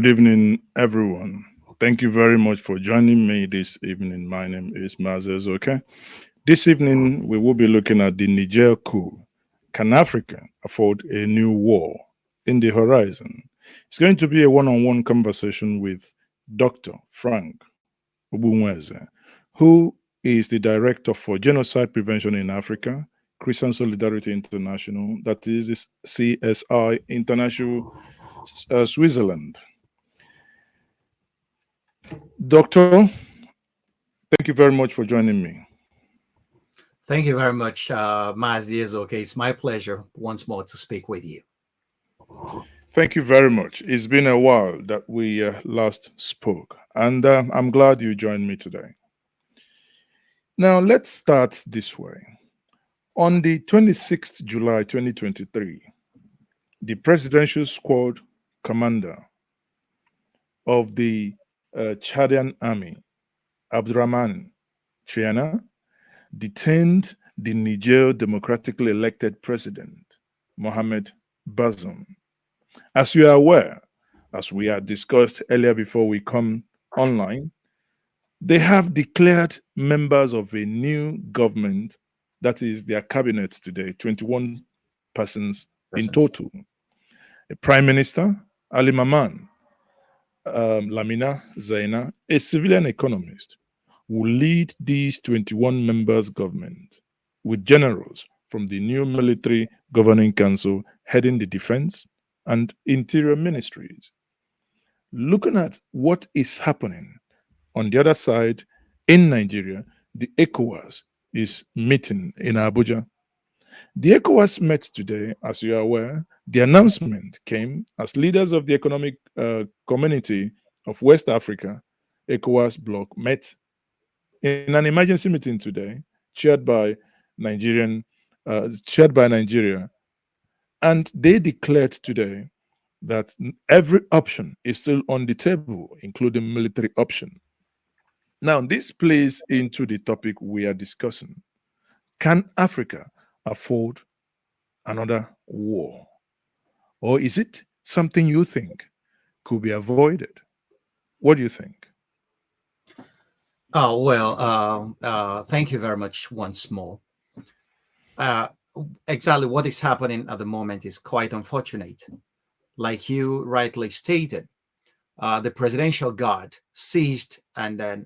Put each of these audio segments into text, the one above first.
Good evening, everyone. Thank you very much for joining me this evening. My name is Mazes, okay? This evening, we will be looking at the Niger coup. Can Africa afford a new war in the horizon? It's going to be a one on one conversation with Dr. Frank Ogbunweze, who is the Director for Genocide Prevention in Africa, Christian Solidarity International, that is CSI International Switzerland. Doctor, thank you very much for joining me. Thank you very much, Mazi. Okay, it's my pleasure once more to speak with you. Thank you very much. It's been a while that we last spoke, and I'm glad you joined me today. Now, let's start this way. On the 26th July 2023, the presidential squad commander of the Chadian army, Abdurrahman Chiana, detained the Niger democratically elected president, Mohamed Bazoum. As you are aware, as we had discussed earlier before we come online, they have declared members of a new government, that is their cabinet today, 21 persons in total. A prime minister, Ali Maman, Lamina Zaina, a civilian economist, will lead these 21 members government with generals from the new military governing council heading the defense and interior ministries. Looking at what is happening on the other side in Nigeria, the Ecowas is meeting in Abuja. The ECOWAS met today, as you are aware. The announcement came as leaders of the economic community of West Africa, ECOWAS bloc, met in an emergency meeting today, chaired by chaired by Nigeria, and they declared today that every option is still on the table, including military option. Now, this plays into the topic we are discussing. Can Africa afford another war? Or is it something you think could be avoided? What do you think? Oh, well, thank you very much once more. Uh, exactly what is happening at the moment is quite unfortunate. Like you rightly stated, the presidential guard seized and then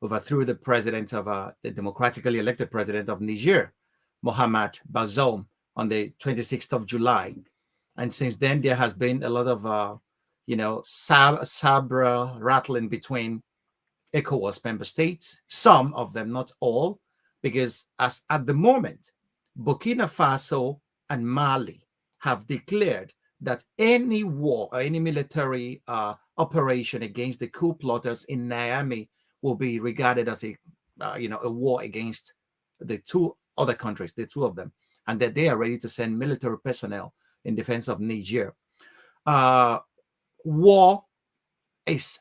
overthrew the president of the democratically elected president of Niger, Mohamed Bazoum, on the 26th of July. And since then, there has been a lot of, sabre rattling between ECOWAS member states, some of them, not all, because as at the moment, Burkina Faso and Mali have declared that any war or any military operation against the coup plotters in Niamey will be regarded as a war against the two other countries, the two of them, and that they are ready to send military personnel in defense of Niger. War is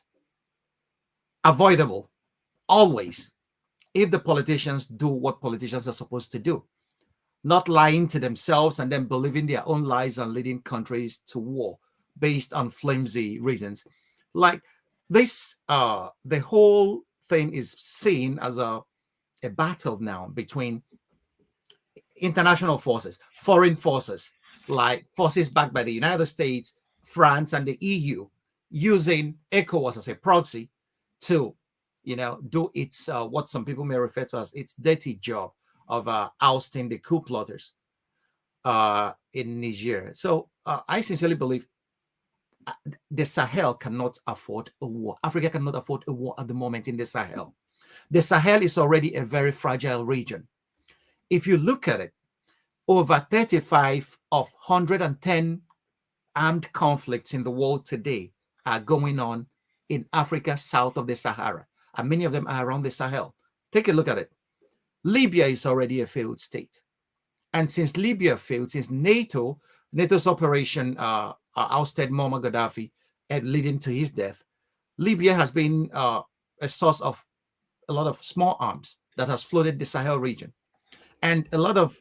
avoidable always if the politicians do what politicians are supposed to do, not lying to themselves and then believing their own lies and leading countries to war based on flimsy reasons. Like this, the whole thing is seen as a battle now between international forces, foreign forces, like forces backed by the United States, France, and the EU, using ECOWAS as a proxy to, do its what some people may refer to as its dirty job of ousting the coup plotters in Niger. So I sincerely believe the Sahel cannot afford a war. Africa cannot afford a war at the moment in the Sahel. The Sahel is already a very fragile region. If you look at it, over 35 of 110 armed conflicts in the world today are going on in Africa south of the Sahara, and many of them are around the Sahel. Take a look at it. Libya is already a failed state. And since Libya failed, since NATO's operation ousted Muammar Gaddafi and leading to his death, Libya has been a source of a lot of small arms that has flooded the Sahel region. And a lot of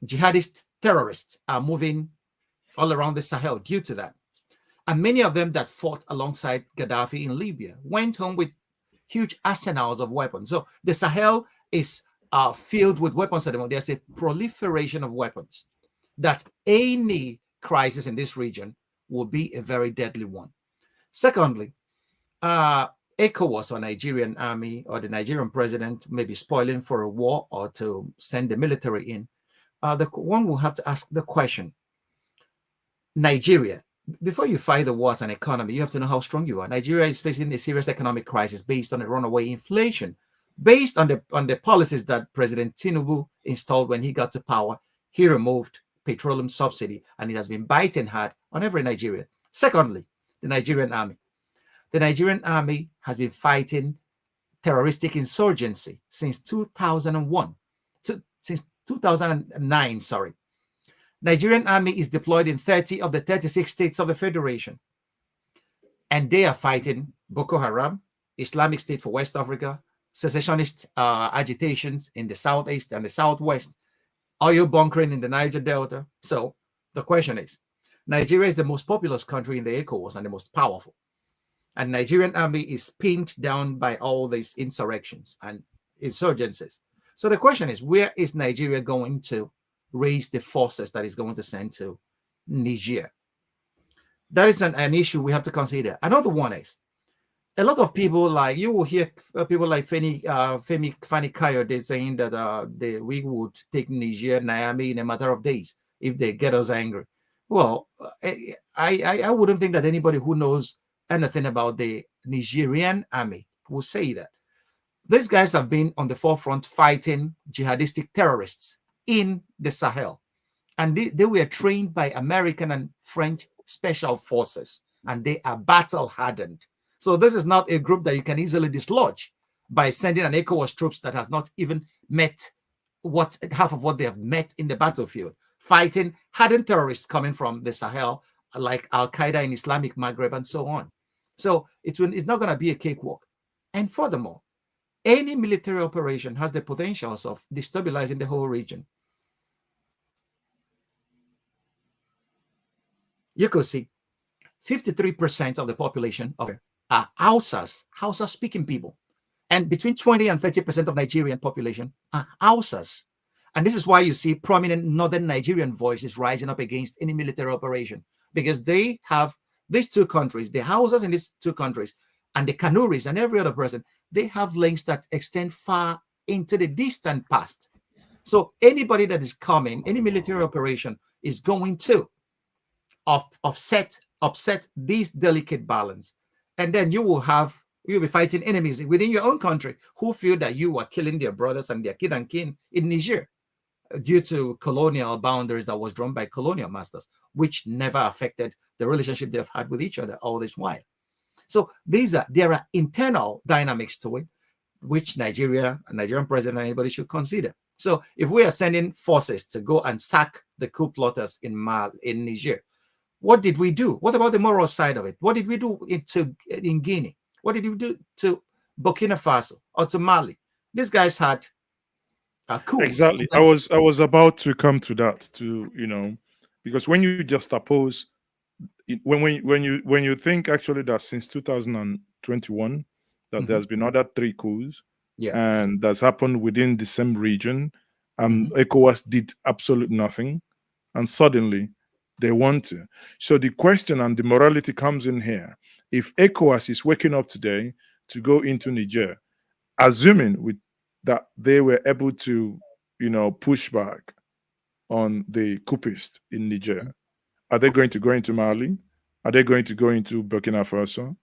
jihadist terrorists are moving all around the Sahel due to that. And many of them that fought alongside Gaddafi in Libya went home with huge arsenals of weapons. So the Sahel is filled with weapons at the moment. There's a proliferation of weapons that any crisis in this region will be a very deadly one. Secondly, ECOWAS or Nigerian army or the Nigerian president may be spoiling for a war or to send the military in. The one will have to ask the question, Nigeria, before you fight the war as an economy, you have to know how strong you are. Nigeria is facing a serious economic crisis based on a runaway inflation, based on the policies that President Tinubu installed when he got to power. He removed petroleum subsidy, and it has been biting hard on every Nigerian. Secondly, the Nigerian army. The Nigerian army has been fighting terroristic insurgency since 2001, since 2009, sorry. Nigerian army is deployed in 30 of the 36 states of the Federation. And they are fighting Boko Haram, Islamic State for West Africa, secessionist agitations in the southeast and the southwest, oil bunkering in the Niger Delta. So the question is, Nigeria is the most populous country in the ECOWAS and the most powerful. And Nigerian army is pinned down by all these insurrections and insurgencies. So the question is, where is Nigeria going to raise the forces that is going to send to Niger? That is an issue we have to consider. Another one is, a lot of people, like you will hear people like Fani Kayode saying that we would take Niger, Niamey in a matter of days if they get us angry. Well, I wouldn't think that anybody who knows anything about the Nigerian army will say that. These guys have been on the forefront fighting jihadistic terrorists in the Sahel. And they were trained by American and French special forces, and they are battle hardened. So this is not a group that you can easily dislodge by sending an ECOWAS troops that has not even met half of what they have met in the battlefield, fighting hardened terrorists coming from the Sahel, like Al-Qaeda in Islamic Maghreb and so on. So it's not going to be a cakewalk. And furthermore, any military operation has the potentials of destabilizing the whole region. You could see 53% of the population are Hausa-speaking people. And between 20 and 30% of Nigerian population are Hausas. And this is why you see prominent northern Nigerian voices rising up against any military operation, because they have these two countries, the Hausas in these two countries, and the Kanuris and every other person, they have links that extend far into the distant past. So anybody that is coming, any military operation is going to upset this delicate balance. And then you'll be fighting enemies within your own country who feel that you are killing their brothers and their kid and kin in Niger due to colonial boundaries that was drawn by colonial masters, which never affected the relationship they've had with each other all this while. So there are internal dynamics to it, which Nigerian president, anybody should consider. So if we are sending forces to go and sack the coup plotters in Niger, what did we do? What about the moral side of it? What did we do in Guinea? What did we do to Burkina Faso or to Mali? These guys had coups. Exactly. I was about to come to that, because when you just oppose, when you think actually that since 2021 that there's been other 3 coups, and that's happened within the same region, ECOWAS did absolutely nothing, and suddenly they want to. So the question and the morality comes in here. If ECOWAS is waking up today to go into Niger, assuming that they were able to, push back on the coupists in Niger, are they going to go into Mali? Are they going to go into Burkina Faso?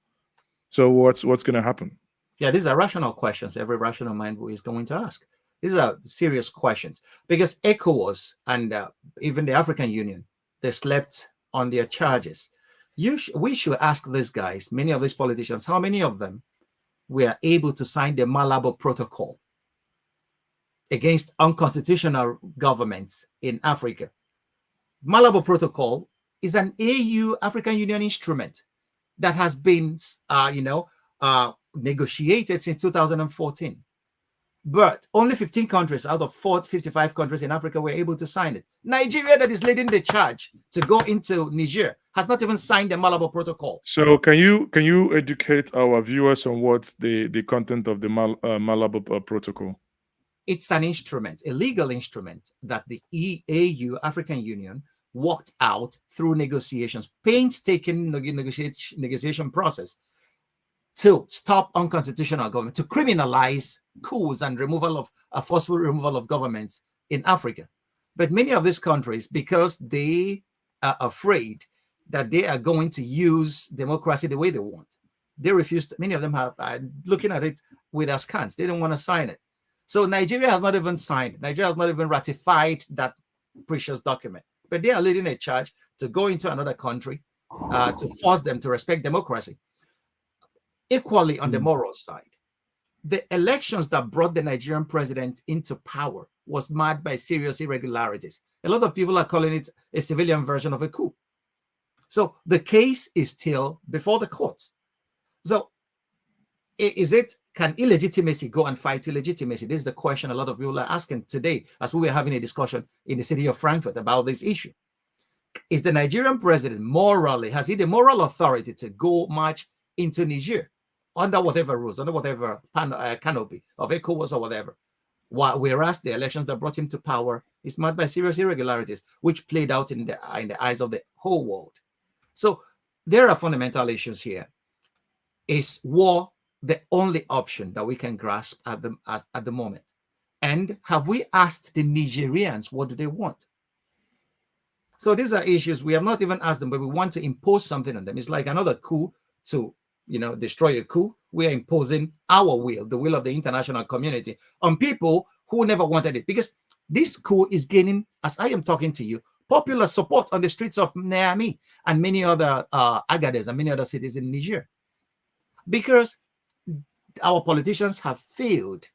So what's going to happen? Yeah, these are rational questions every rational mind is going to ask. These are serious questions because ECOWAS and even the African Union, they slept on their charges. We should ask these guys, many of these politicians, how many of them were able to sign the Malabo Protocol against unconstitutional governments in Africa. Malabo Protocol is an AU African Union instrument that has been, negotiated since 2014. But only 15 countries out of 55 countries in Africa were able to sign it. Nigeria, that is leading the charge to go into Niger, has not even signed the Malabo Protocol. So can you educate our viewers on what the content of the Malabo Protocol? It's an instrument, a legal instrument that the EAU, African Union, worked out through negotiations, painstaking negotiation process to stop unconstitutional government, to criminalize coups and removal of a forceful removal of governments in Africa. But many of these countries, because they are afraid that they are going to use democracy the way they want, they refuse to, many of them have, looking at it with askance, they don't want to sign it. So Nigeria has not even signed, Nigeria has not even ratified that precious document, but they are leading a charge to go into another country to force them to respect democracy. Equally, on the moral side, the elections that brought the Nigerian president into power was marred by serious irregularities. A lot of people are calling it a civilian version of a coup. So the case is still before the courts. So can illegitimacy go and fight illegitimacy? This is the question a lot of people are asking today as we were having a discussion in the city of Frankfurt about this issue. Is the Nigerian president morally, has he the moral authority to go march into Niger under whatever rules, under whatever canopy of Ecowas or whatever? Whereas the elections that brought him to power is marked by serious irregularities, which played out in the eyes of the whole world. So there are fundamental issues here. Is war the only option that we can grasp at the moment? And have we asked the Nigerians what do they want? So these are issues we have not even asked them, but we want to impose something on them. It's like another coup to, destroy a coup. We are imposing our will, the will of the international community, on people who never wanted it. Because this coup is gaining, as I am talking to you, popular support on the streets of Niamey and many other Agadez and many other cities in Niger. Because our politicians have failed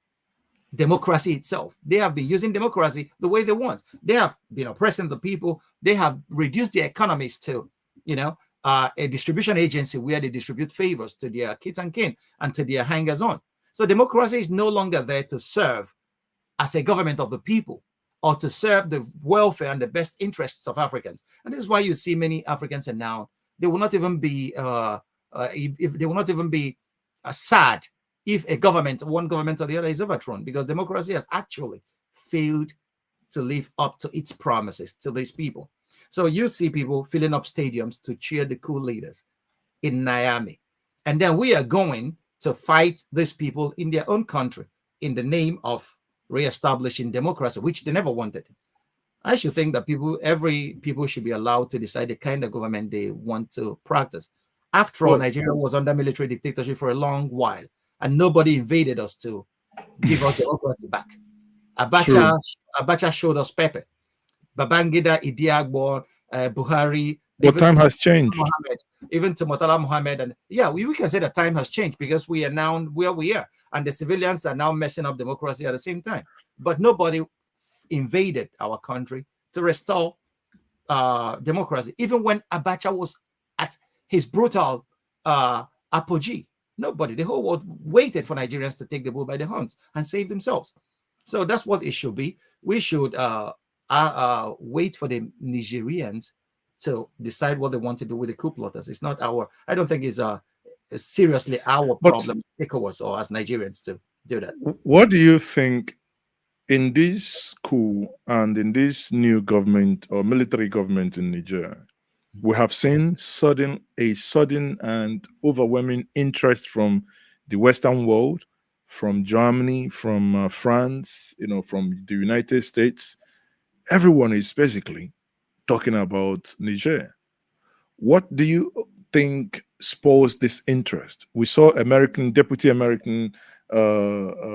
democracy itself. They have been using democracy the way they want. They have been oppressing the people. They have reduced their economies to, a distribution agency where they distribute favors to their kids and kin and to their hangers-on. So democracy is no longer there to serve as a government of the people or to serve the welfare and the best interests of Africans. And this is why you see many Africans are now, they will not even be sad if one government or the other is overthrown, because democracy has actually failed to live up to its promises to these people. So you see people filling up stadiums to cheer the coup leaders in Niamey. And then we are going to fight these people in their own country in the name of reestablishing democracy, which they never wanted. I should think that people should be allowed to decide the kind of government they want to practice. After all, Nigeria was under military dictatorship for a long while, and nobody invaded us to give us democracy back. Abacha showed us Pepe. Babangida, Idi Agbo, Buhari. But time has changed. Even to Murtala Mohammed. And yeah, we can say that time has changed because we are now where we are. And the civilians are now messing up democracy at the same time. But nobody invaded our country to restore democracy. Even when Abacha was at his brutal apogee, nobody, the whole world waited for Nigerians to take the bull by the horns and save themselves. So that's what it should be. We should wait for the Nigerians to decide what they want to do with the coup plotters. It's not I don't think it's seriously our problem, Ecowas or as Nigerians to do that. What do you think in this coup and in this new government or military government in Niger? We have seen a sudden and overwhelming interest from the Western world, from Germany, from France, from the United States. Everyone is basically talking about Niger. What do you think spurs this interest? We saw Deputy American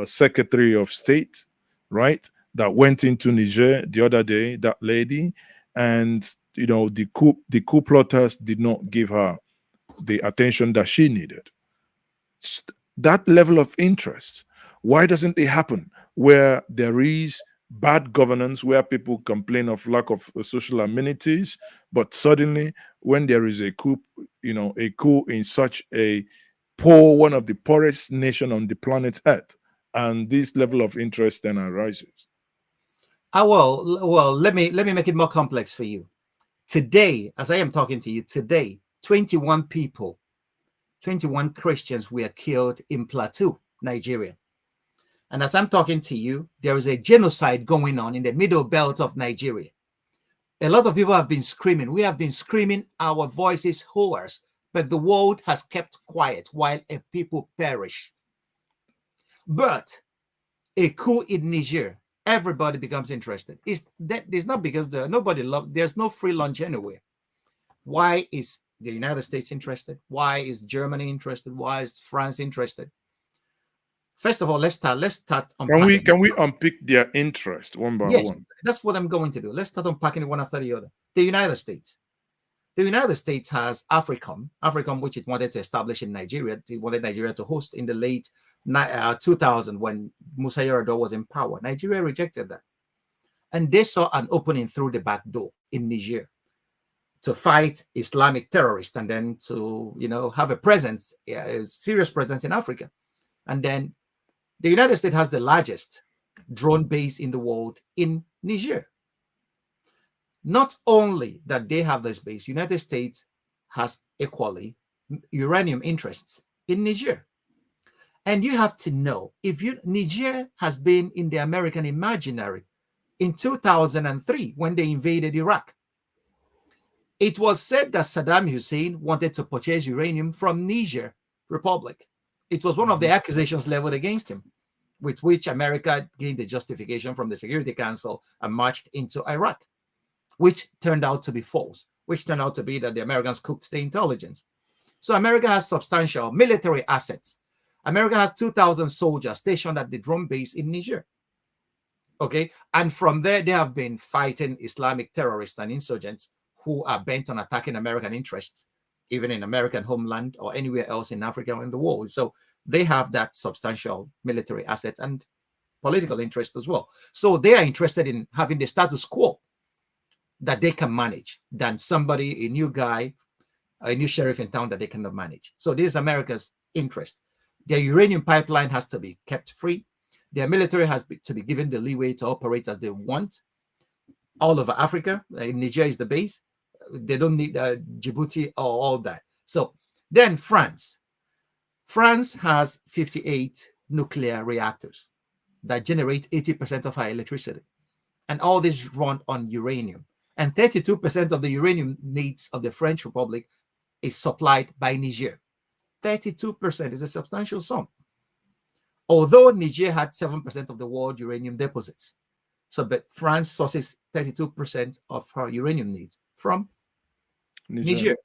Secretary of State, right, that went into Niger the other day, that lady, and the coup plotters did not give her the attention that she needed. That level of interest, why doesn't it happen where there is bad governance, where people complain of lack of social amenities, but suddenly when there is a coup in such a one of the poorest nation on the planet Earth, and this level of interest then arises? Well, let me make it more complex for you. Today, as I am talking to you today, 21 people, 21 Christians were killed in Plateau, Nigeria. And as I'm talking to you, there is a genocide going on in the middle belt of Nigeria. A lot of people have been screaming. We have been screaming our voices hoarse, but the world has kept quiet while a people perish. But a coup in Niger, everybody becomes interested. It's not because there's no free lunch anywhere. Why is the United States interested? Why is Germany interested? Why is France interested? First of all, let's start unpacking. Can we unpick their interest one by Yes, one? that's what I'm going to do. Let's start unpacking it one after the other. The United States. The United States has AFRICOM, which it wanted to establish in Nigeria. It wanted Nigeria to host in the late 2000 when Musa Yar'Adua was in power. Nigeria rejected that. And they saw an opening through the back door in Niger to fight Islamic terrorists and then to, have a serious presence in Africa. And then the United States has the largest drone base in the world in Niger. Not only that they have this base, United States has equally uranium interests in Niger. And you have to know, Niger has been in the American imaginary in 2003 when they invaded Iraq. It was said that Saddam Hussein wanted to purchase uranium from Niger Republic. It was one of the accusations leveled against him, with which America gained the justification from the Security Council and marched into Iraq, which turned out to be false, which turned out to be that the Americans cooked the intelligence. So America has substantial military assets. America has 2,000 soldiers stationed at the drone base in Niger. Okay, and from there, they have been fighting Islamic terrorists and insurgents who are bent on attacking American interests, even in American homeland or anywhere else in Africa or in the world. So they have that substantial military assets and political interest as well. So they are interested in having the status quo that they can manage than somebody, a new guy, a new sheriff in town that they cannot manage. So this is America's interest. Their uranium pipeline has to be kept free. Their military has to be given the leeway to operate as they want all over Africa. Niger is the base. They don't need Djibouti or all that. So then France. France has 58 nuclear reactors that generate 80% of our electricity. And all this run on uranium. And 32% of the uranium needs of the French Republic is supplied by Niger. 32% is a substantial sum. Although Niger had 7% of the world uranium deposits. But France sources 32% of her uranium needs from Niger.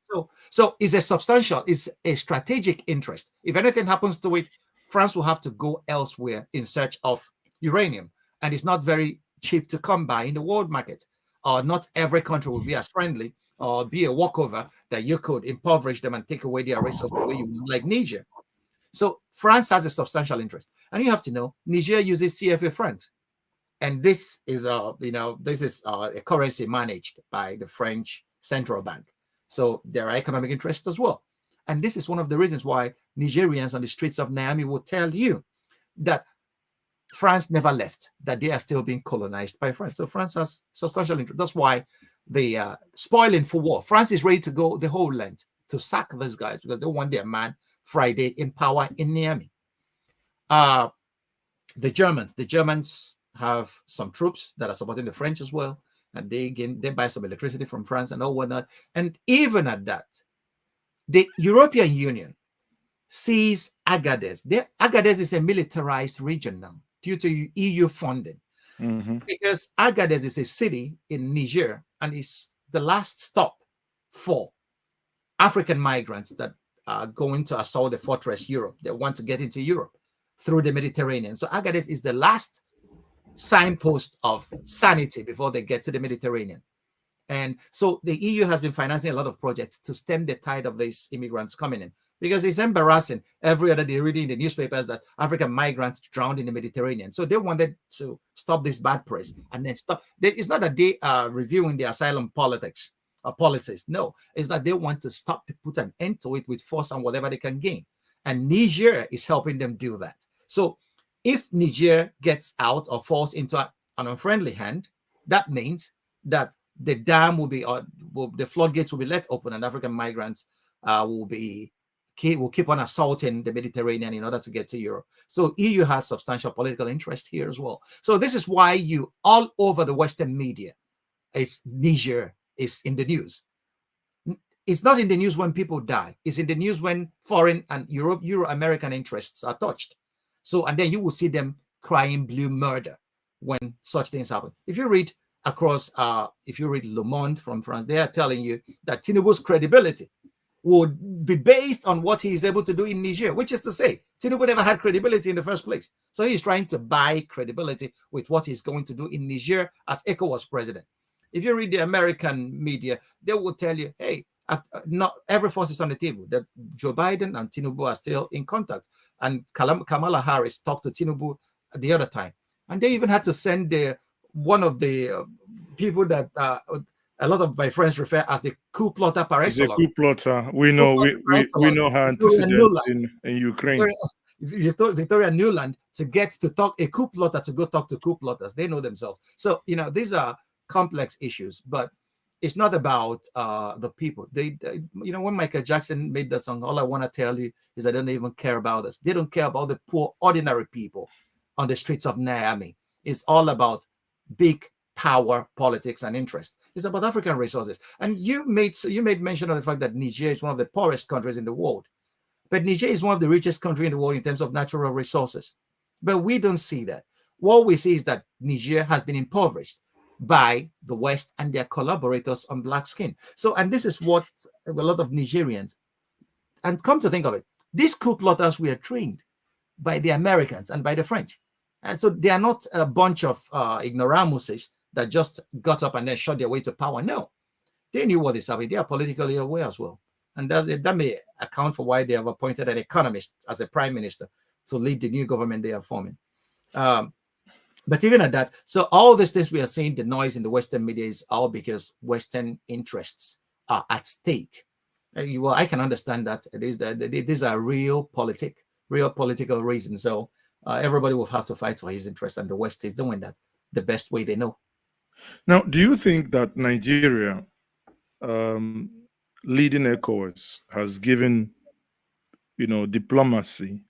So it's it's a strategic interest. If anything happens to it, France will have to go elsewhere in search of uranium. And it's not very cheap to come by in the world market. Not every country will be as friendly or be a walkover that you could impoverish them and take away their resources the way you want, like Niger. So France has a substantial interest. And you have to know, Niger uses CFA francs. And this is a currency managed by the French central bank. So there are economic interests as well. And this is one of the reasons why Nigerians on the streets of Niamey will tell you that France never left, that they are still being colonized by France. So France has substantial interest. That's why the spoiling for war. France is ready to go the whole length to sack these guys because they want their man Friday in power in Niamey. The Germans have some troops that are supporting the French as well. And they buy some electricity from France and all whatnot. And even at that, the European Union sees Agadez. Agadez is a militarized region now due to EU funding. Because Agadez is a city in Niger and is the last stop for African migrants that are going to assault the fortress Europe. They want to get into Europe through the Mediterranean. So Agadez is the last signpost of sanity before they get to the Mediterranean. And so the EU has been financing a lot of projects to stem the tide of these immigrants coming in, because it's embarrassing every other day reading in the newspapers that African migrants drowned in the Mediterranean. So they wanted to stop this bad press and then stop. It's not that they are reviewing the asylum politics or policies. No, it's that they want to stop, to put an end to it with force and whatever they can gain. And Niger is helping them do that. So If Niger gets out or falls into an unfriendly hand, that means that the dam will be, the floodgates will be let open, and African migrants will keep on assaulting the Mediterranean in order to get to Europe. So EU has substantial political interest here as well. So this is why you all over the Western media, Niger is in the news. It's not in the news when people die. It's in the news when foreign and Euro-American interests are touched. So, and then you will see them crying blue murder when such things happen. If you read across, if you read Le Monde from France, they are telling you that Tinubu's credibility would be based on what he is able to do in Niger, which is to say, Tinubu never had credibility in the first place. So he's trying to buy credibility with what he's going to do in Niger as ECOWAS president. If you read the American media, they will tell you, hey, not every force is on the table, that Joe Biden and Tinubu are still in contact. And Kamala Harris talked to Tinubu the other time. And they even had to send one of the people that a lot of my friends refer as the coup plotter par excellence. The coup plotter. We know her antecedents in Ukraine. Victoria Nuland to get to talk a coup plotter to go talk to coup plotters. They know themselves. So, these are complex issues, but it's not about the people. They, when Michael Jackson made that song, all I want to tell you is I don't even care about us. They don't care about the poor, ordinary people on the streets of Niamey. It's all about big power, politics, and interest. It's about African resources. And you made mention of the fact that Niger is one of the poorest countries in the world. But Niger is one of the richest countries in the world in terms of natural resources. But we don't see that. What we see is that Niger has been impoverished by the West and their collaborators on black skin. So, and this is what a lot of Nigerians, and come to think of it, these coup plotters were trained by the Americans and by the French. And so they are not a bunch of ignoramuses that just got up and then shot their way to power. No, they knew what is happening. They are politically aware as well. And that may account for why they have appointed an economist as a prime minister to lead the new government they are forming. But even at that, so all these things we are seeing, the noise in the Western media is all because Western interests are at stake. Well, I can understand that. These are real political reasons. So everybody will have to fight for his interests, and the West is doing that the best way they know. Now, do you think that Nigeria, leading ECOWAS, has given, diplomacy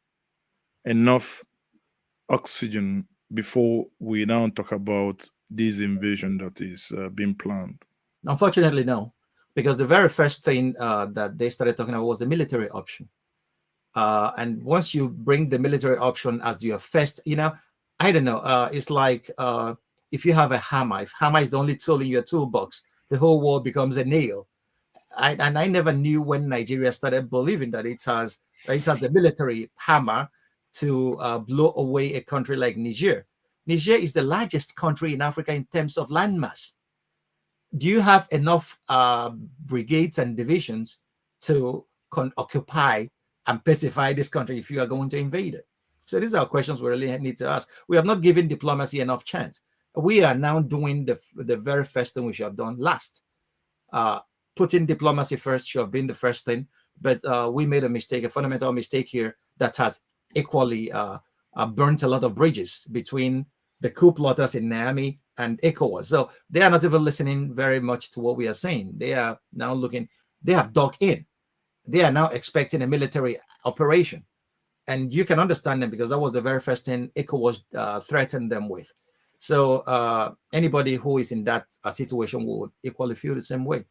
enough oxygen before we now talk about this invasion that is being planned? Unfortunately, no, because the very first thing that they started talking about was the military option. And once you bring the military option as your first, I don't know, it's like if you have a hammer, if hammer is the only tool in your toolbox, the whole world becomes a nail. And I never knew when Nigeria started believing that it has a military hammer to blow away a country like Niger. Niger is the largest country in Africa in terms of landmass. Do you have enough brigades and divisions to occupy and pacify this country if you are going to invade it? So these are questions we really need to ask. We have not given diplomacy enough chance. We are now doing the very first thing we should have done last. Putting diplomacy first should have been the first thing, but we made a mistake, a fundamental mistake here that has equally burnt a lot of bridges between the coup plotters in Niamey and ECOWAS. So they are not even listening very much to what we are saying. They are now they have dug in. They are now expecting a military operation. And you can understand them because that was the very first thing ECOWAS threatened them with. So anybody who is in that situation would equally feel the same way.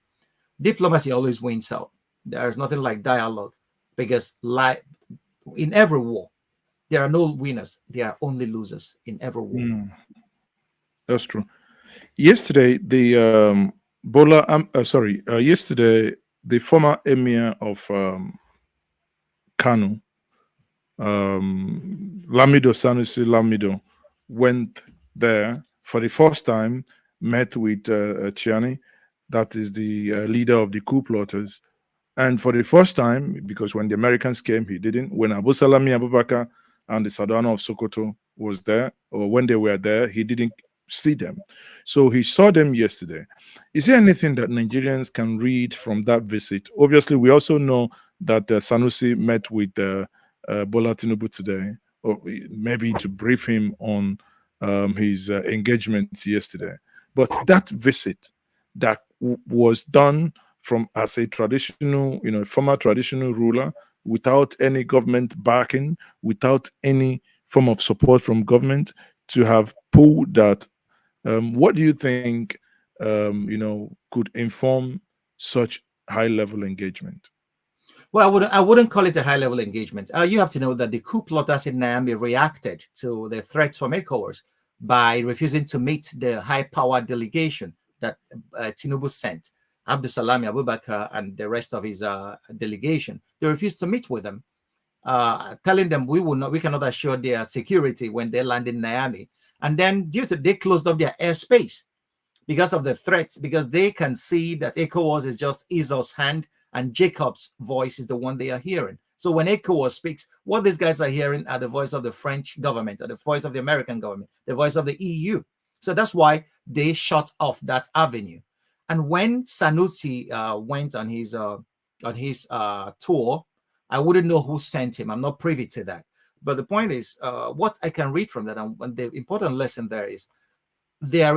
Diplomacy always wins out. There is nothing like dialogue because in every war, there are no winners. There are only losers in every war. That's true. Yesterday, yesterday, the former emir of Kanu, Lamido Sanusi Lamido, went there for the first time, met with Chiani, that is the leader of the coup plotters. And for the first time, because when the Americans came, he didn't. When Abu Salami Abubakar and the Sadana of Sokoto was there, or when they were there, he didn't see them. So he saw them yesterday. Is there anything that Nigerians can read from that visit? Obviously, we also know that Sanusi met with Bola Tinubu today. or maybe to brief him on his engagements yesterday. But that visit that was done from as a traditional, former traditional ruler, without any government backing, without any form of support from government, to have pulled that. What do you think, could inform such high-level engagement? Well, I wouldn't call it a high-level engagement. You have to know that the coup plotters in Niamey reacted to the threats from Ecowas by refusing to meet the high-power delegation that Tinubu sent, Abdusalami Abubakar and the rest of his delegation. They refused to meet with them, telling them we cannot assure their security when they land in Niamey. And then they closed off their airspace because of the threats, because they can see that Ecowas is just Esau's hand and Jacob's voice is the one they are hearing. So when Ecowas speaks, what these guys are hearing are the voice of the French government, or the voice of the American government, the voice of the EU. So that's why they shut off that avenue. And when Sanusi went on his tour, I wouldn't know who sent him. I'm not privy to that. But the point is, what I can read from that, and the important lesson there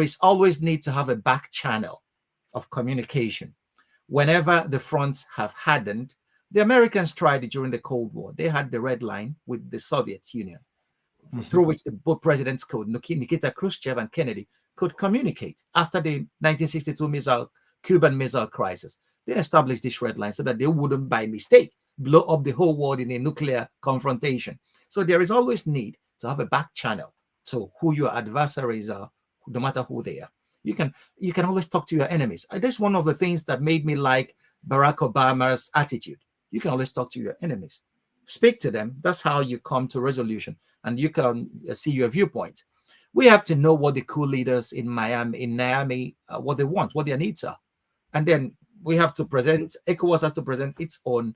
is always need to have a back channel of communication. Whenever the fronts have hardened, the Americans tried it during the Cold War. They had the red line with the Soviet Union, through which both presidents Nikita Khrushchev and Kennedy, could communicate. After the 1962 Cuban Missile Crisis, they established this red line so that they wouldn't, by mistake, blow up the whole world in a nuclear confrontation. So there is always need to have a back channel to who your adversaries are, no matter who they are. You can always talk to your enemies. That's one of the things that made me like Barack Obama's attitude. You can always talk to your enemies. Speak to them. That's how you come to resolution, and you can see your viewpoint. We have to know what the coup leaders in Niamey, what they want, what their needs are. And then we have to ECOWAS has to present its own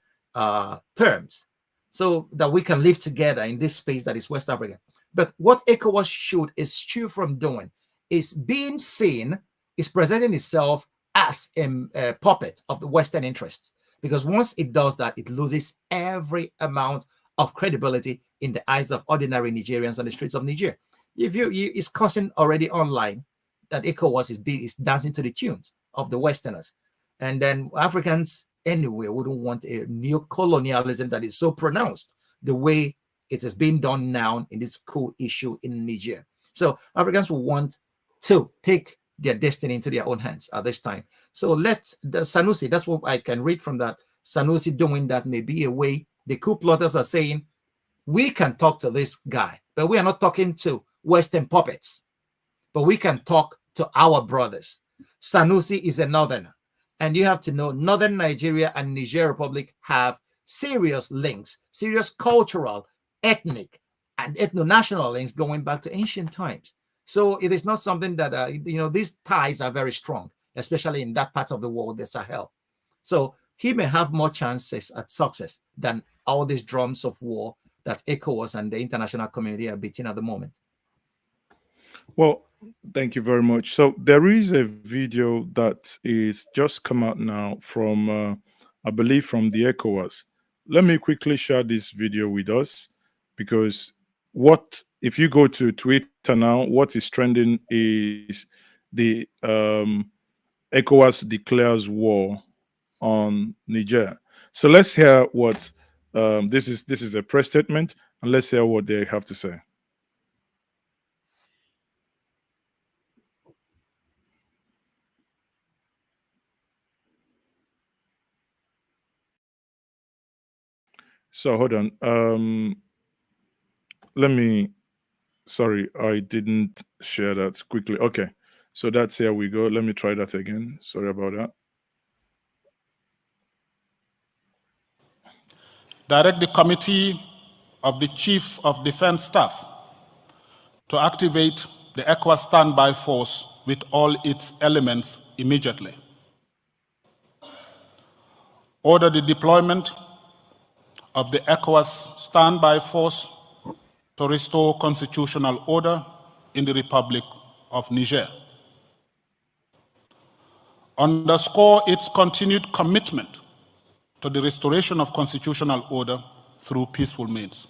terms so that we can live together in this space that is West Africa. But what ECOWAS should eschew from doing is being seen, is presenting itself as a puppet of the Western interests. Because once it does that, it loses every amount of credibility in the eyes of ordinary Nigerians on the streets of Niger. It's causing already online that ECOWAS is dancing to the tunes of the Westerners. And then Africans anyway wouldn't want a neo-colonialism that is so pronounced the way it is being done now in this coup issue in Niger. So Africans will want to take their destiny into their own hands at this time. So let the Sanusi, that's what I can read from that. Sanusi doing that may be a way. The coup plotters are saying, we can talk to this guy, but we are not talking to Western puppets, but we can talk to our brothers. Sanusi is a northerner. And you have to know Northern Nigeria and Niger Republic have serious links, serious cultural, ethnic, and ethno-national links going back to ancient times. So it is not something that, these ties are very strong, especially in that part of the world, the Sahel. So he may have more chances at success than all these drums of war that ECOWAS and the international community are beating at the moment. Well, thank you very much. So there is a video that is just come out now from, I believe, from the ECOWAS. Let me quickly share this video with us, because if you go to Twitter now, what is trending is the ECOWAS declares war on Niger. So let's hear what this is a press statement, and let's hear what they have to say. So hold on. Sorry, I didn't share that quickly. Okay, so that's here we go. Let me try that again. Sorry about that. Direct the Committee of the Chief of Defense Staff to activate the ECOWAS standby force with all its elements immediately. Order the deployment of the ECOWAS standby force to restore constitutional order in the Republic of Niger. Underscore its continued commitment to the restoration of constitutional order through peaceful means.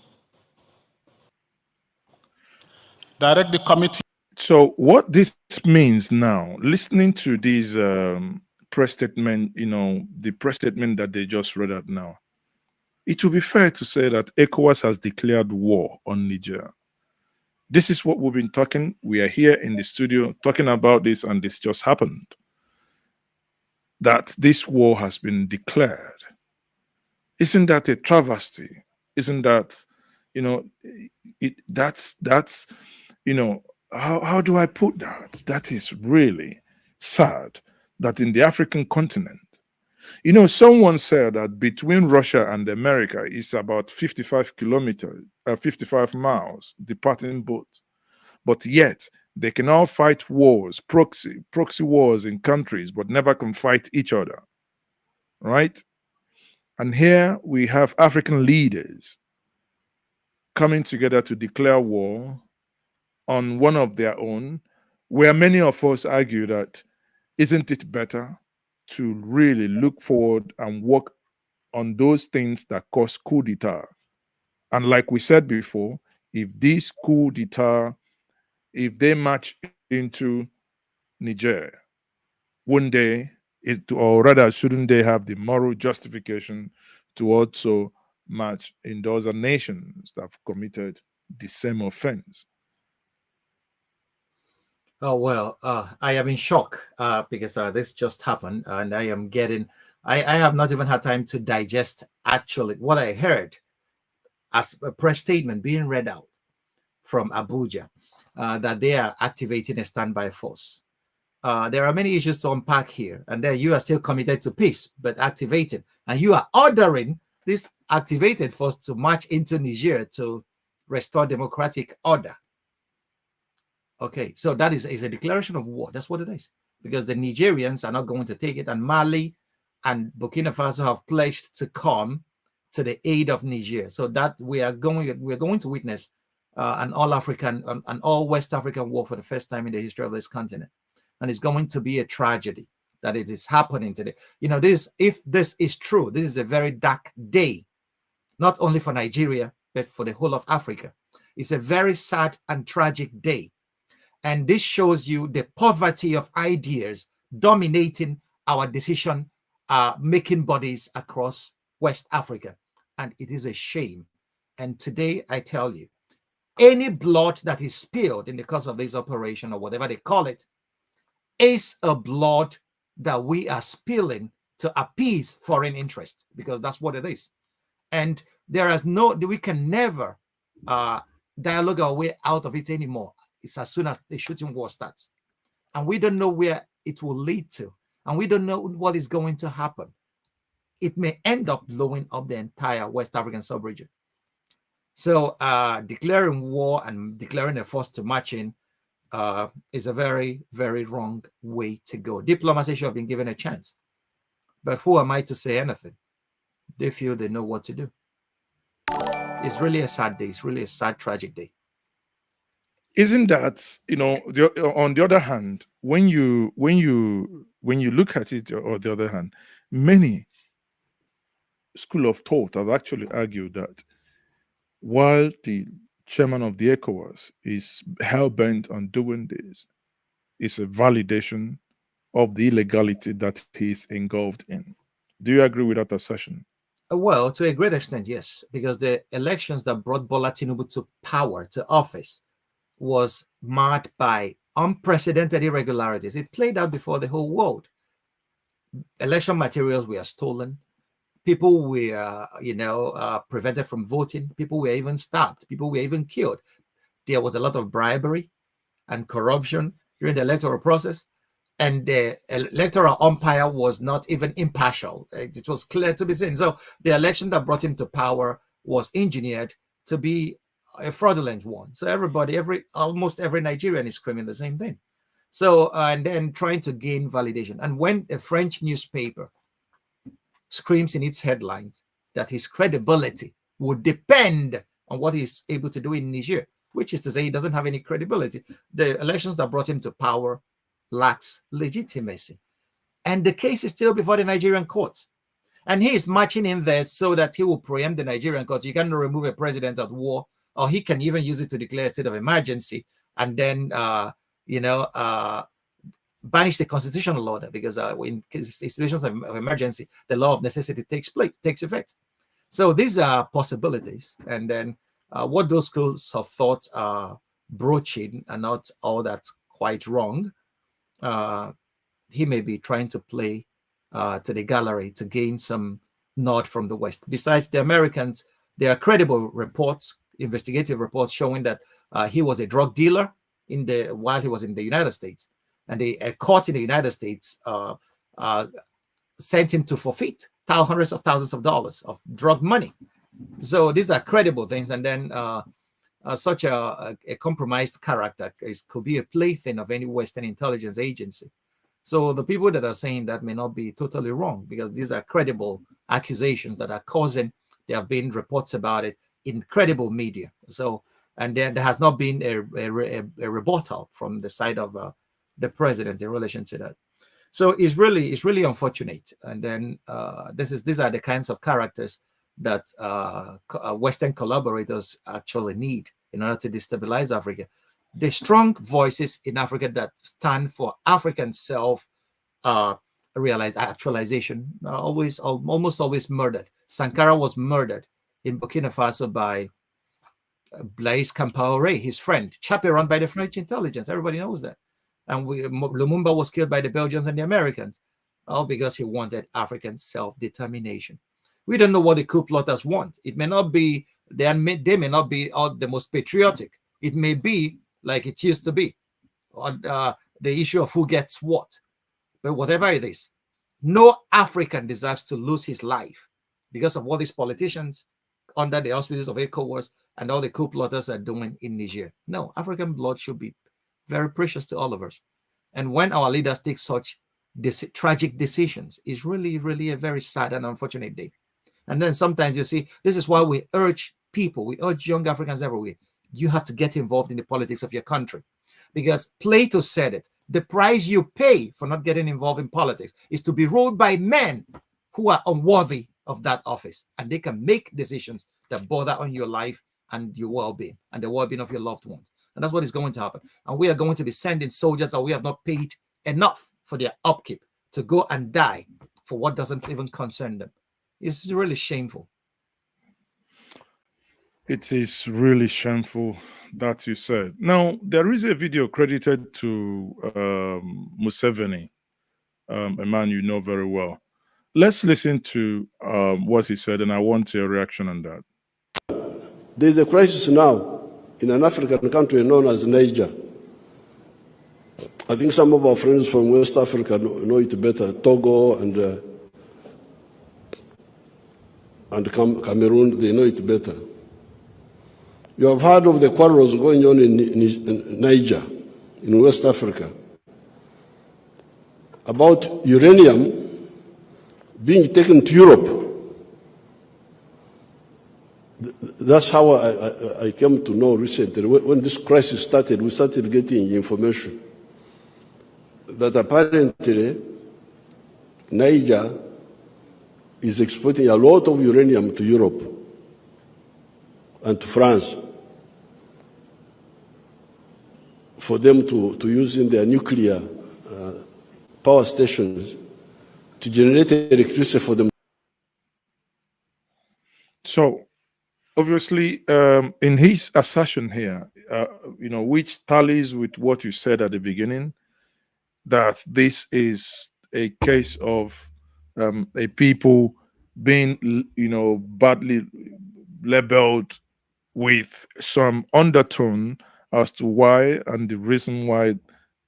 direct the committee. So what this means now, listening to these press statement, the press statement that they just read out now, it will be fair to say that ECOWAS has declared war on Niger. This is what we've been talking. We are here in the studio talking about this, and this just happened. That this war has been declared. Isn't that a travesty? Isn't that, that's how do I put that? That is really sad that in the African continent, someone said that between Russia and America is about 55 kilometers, 55 miles, departing both. But yet they can all fight wars, proxy wars in countries, but never can fight each other, right? And here we have African leaders coming together to declare war on one of their own, where many of us argue that isn't it better to really look forward and work on those things that cause coup d'etat? And like we said before, if this coup d'etat, if they march into Niger, one day, or rather, shouldn't they have the moral justification to also march in those nations that have committed the same offense? Oh, well, I am in shock because this just happened, and I have not even had time to digest actually what I heard as a press statement being read out from Abuja, that they are activating a standby force. There are many issues to unpack here, and then you are still committed to peace, but activated, and you are ordering this activated force to march into Niger to restore democratic order. Okay, so that is a declaration of war. That's what it is, because the Nigerians are not going to take it, and Mali and Burkina Faso have pledged to come to the aid of Niger. So that we're going to witness an all-African, an all-West African war for the first time in the history of this continent, and it's going to be a tragedy that it is happening today. If this is true, this is a very dark day, not only for Nigeria but for the whole of Africa. It's a very sad and tragic day. And this shows you the poverty of ideas dominating our decision making bodies across West Africa. And it is a shame. And today, I tell you, any blood that is spilled in the course of this operation, or whatever they call it, is a blood that we are spilling to appease foreign interest, because that's what it is. And we can never dialogue our way out of it anymore. It's as soon as the shooting war starts. And we don't know where it will lead to. And we don't know what is going to happen. It may end up blowing up the entire West African sub-region. So declaring war and declaring a force to march in is a very, very wrong way to go. Diplomacy should have been given a chance. But who am I to say anything? They feel they know what to do. It's really a sad day. It's really a sad, tragic day. Isn't that, on the other hand, when you look at it, or the other hand, many school of thought have actually argued that while the chairman of the ECOWAS is hell-bent on doing this, it's a validation of the illegality that he's engulfed in. Do you agree with that assertion? Well, to a great extent, yes, because the elections that brought Bola Tinubu to power, to office, was marked by unprecedented irregularities. It played out before the whole world. Election materials were stolen. People were, prevented from voting. People were even stabbed. People were even killed. There was a lot of bribery and corruption during the electoral process. And the electoral umpire was not even impartial. It was clear to be seen. So the election that brought him to power was engineered to be a fraudulent one. So almost every Nigerian is screaming the same thing. So, and then trying to gain validation. And when a French newspaper screams in its headlines that his credibility would depend on what he's able to do in Niger, which is to say he doesn't have any credibility, the elections that brought him to power lacks legitimacy. And the case is still before the Nigerian courts. And he is marching in there so that he will preempt the Nigerian courts. You cannot remove a president at war, or he can even use it to declare a state of emergency and then banish the constitutional order, because in situations of emergency, the law of necessity takes effect. So these are possibilities, and then what those schools of thought are broaching are not all that quite wrong. He may be trying to play to the gallery to gain some nod from the West. Besides the Americans, there are credible reports, investigative reports showing that he was a drug dealer while he was in the United States, and a court in the United States sent him to forfeit hundreds of thousands of dollars of drug money. So these are credible things, and then such a compromised character could be a plaything of any Western intelligence agency. So the people that are saying that may not be totally wrong, because these are credible accusations that are causing. There have been reports about it in credible media. So, and there has not been a rebuttal from the side of the president in relation to that. So it's really unfortunate. And then these are the kinds of characters that Western collaborators actually need in order to destabilize Africa. The strong voices in Africa that stand for African actualization are almost always murdered. Sankara was murdered in Burkina Faso by Blaise Compaoré, his friend, chaperoned by the French intelligence. Everybody knows that. And Lumumba was killed by the Belgians and the Americans, all because he wanted African self-determination. We don't know what the coup plotters want. It may not be, they may not be all the most patriotic. It may be like it used to be, on the issue of who gets what. But whatever it is, no African deserves to lose his life because of what these politicians under the auspices of Ecowas and all the coup plotters are doing in Niger. No, African blood should be very precious to all of us. And when our leaders take such tragic decisions, it's really, really a very sad and unfortunate day. And then sometimes you see, this is why we urge people, we urge young Africans everywhere, you have to get involved in the politics of your country. Because Plato said it, the price you pay for not getting involved in politics is to be ruled by men who are unworthy of that office. And they can make decisions that bother on your life and your well-being and the well-being of your loved ones. And that's what is going to happen. And we are going to be sending soldiers that we have not paid enough for their upkeep to go and die for what doesn't even concern them. It's really shameful. It is really shameful that you said. Now, there is a video credited to Museveni, a man you know very well. Let's listen to what he said, and I want your reaction on that. There's a crisis now in an African country known as Niger. I think some of our friends from West Africa know it better, Togo and Cameroon, they know it better. You have heard of the quarrels going on in Niger, in West Africa, about uranium being taken to Europe. That's how I came to know recently. When this crisis started, we started getting information that apparently Niger is exporting a lot of uranium to Europe and to France for them to use in their nuclear power stations to generate electricity for them. So, obviously, in his assertion here, which tallies with what you said at the beginning, that this is a case of a people being, badly labeled with some undertone as to why and the reason why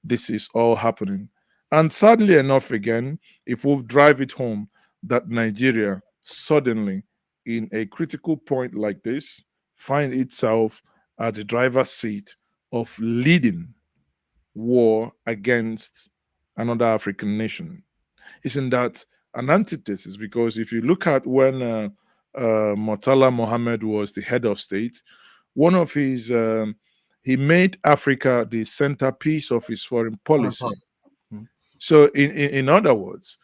this is all happening. And sadly enough, again, if we drive it home, that Nigeria suddenly, in a critical point like this, find itself at the driver's seat of leading war against another African nation. Isn't that an antithesis? Because if you look at when Murtala Mohammed was the head of state, one of his he made Africa the centerpiece of his foreign policy. So, in other words,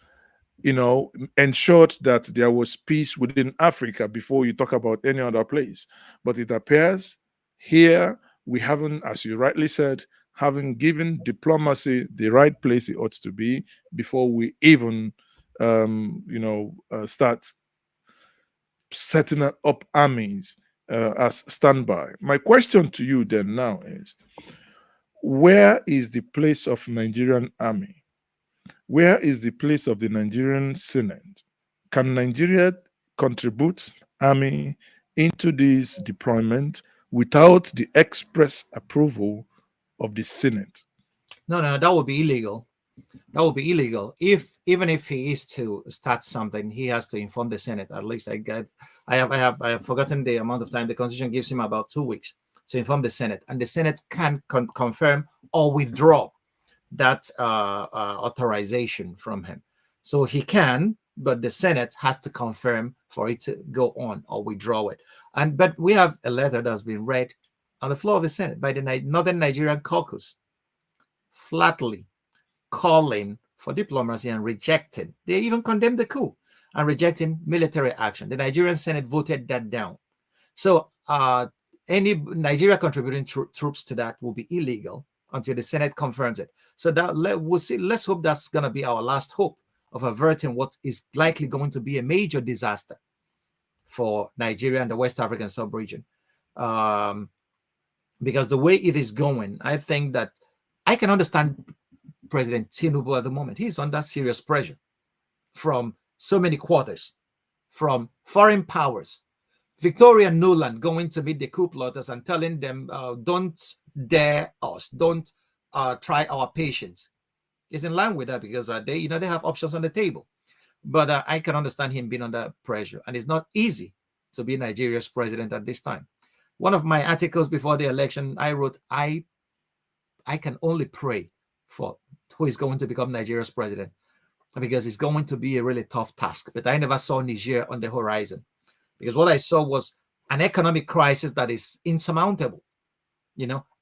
ensured that there was peace within Africa before you talk about any other place. But it appears here we haven't, as you rightly said, haven't given diplomacy the right place it ought to be before we even, start setting up armies as standby. My question to you then now is, where is the place of Nigerian army? Where is the place of the Nigerian Senate? Can Nigeria contribute army into this deployment without the express approval of the Senate? No, that would be illegal. That would be illegal. Even if he is to start something, he has to inform the Senate. At least I have forgotten the amount of time. The Constitution gives him about 2 weeks to inform the Senate, and the Senate can confirm or withdraw that authorization from him. So he can, but the Senate has to confirm for it to go on or withdraw it. But we have a letter that's been read on the floor of the Senate by the Northern Nigerian Caucus, flatly calling for diplomacy and rejecting. They even condemned the coup and rejecting military action. The Nigerian Senate voted that down. So any Nigeria contributing troops to that will be illegal until the Senate confirms it. So that we'll see. Let's hope that's going to be our last hope of averting what is likely going to be a major disaster for Nigeria and the West African sub-region. Because the way it is going, I think that I can understand President Tinubu at the moment. He's under serious pressure from so many quarters, from foreign powers. Victoria Nuland going to meet the coup plotters and telling them, don't dare us, don't try our patience. It's in line with that because they have options on the table. But I can understand him being under pressure, and it's not easy to be Nigeria's president at this time. One of my articles before the election, I wrote, I can only pray for who is going to become Nigeria's president, because it's going to be a really tough task. But I never saw Niger on the horizon, because what I saw was an economic crisis that is insurmountable,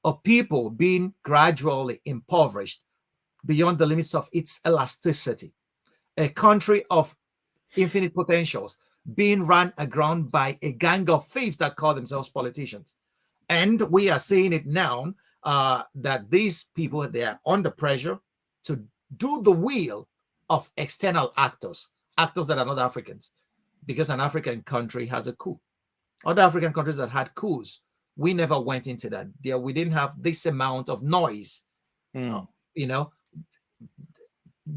of people being gradually impoverished beyond the limits of its elasticity, a country of infinite potentials being run aground by a gang of thieves that call themselves politicians. And we are seeing it now that these people, they are under pressure to do the will of external actors that are not Africans, because an African country has a coup. Other African countries that had coups, we never went into that. We didn't have this amount of noise,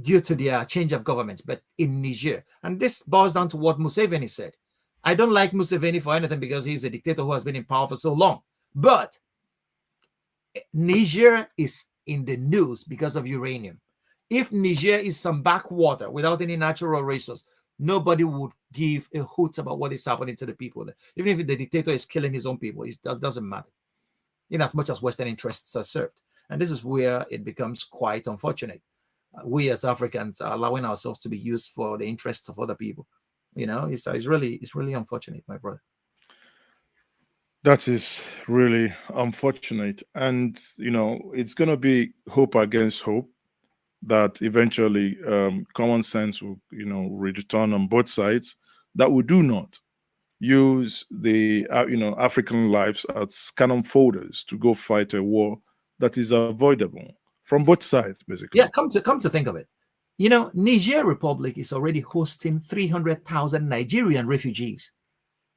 due to their change of governments. But in Niger, and this boils down to what Museveni said. I don't like Museveni for anything because he's a dictator who has been in power for so long. But Niger is in the news because of uranium. If Niger is some backwater without any natural resource, nobody would give a hoot about what is happening to the people there. Even if the dictator is killing his own people, it doesn't matter, in as much as Western interests are served. And this is where it becomes quite unfortunate. We as Africans are allowing ourselves to be used for the interests of other people. It's really unfortunate, my brother. That is really unfortunate. And, it's going to be hope against hope that eventually common sense will, return on both sides, that we do not use the, African lives as cannon foders to go fight a war that is avoidable from both sides, basically. Yeah, come to think of it, Niger Republic is already hosting 300,000 Nigerian refugees.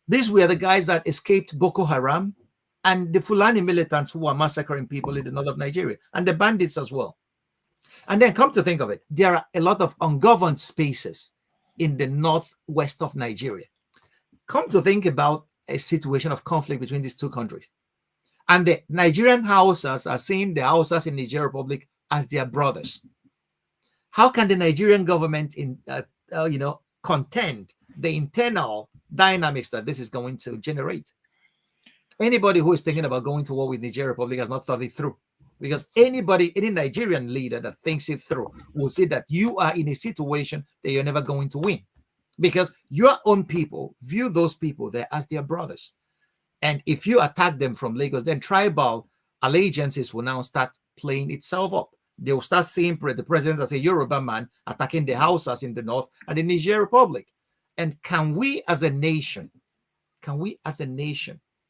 These were the guys that escaped Boko Haram and the Fulani militants who are massacring people in the north of Nigeria, and the bandits as well. And then come to think of it, there are a lot of ungoverned spaces in the northwest of Nigeria. Come to think about a situation of conflict between these two countries. And the Nigerian Hausas are seeing the Hausas in Niger Republic as their brothers. How can the Nigerian government contend the internal dynamics that this is going to generate? Anybody who is thinking about going to war with Niger Republic has not thought it through. Because any Nigerian leader that thinks it through will say that you are in a situation that you're never going to win. Because your own people view those people there as their brothers. And if you attack them from Lagos, then tribal allegiances will now start playing itself up. They will start seeing the president as a Yoruba man attacking the Hausas in the north and the Niger Republic. And can we as a nation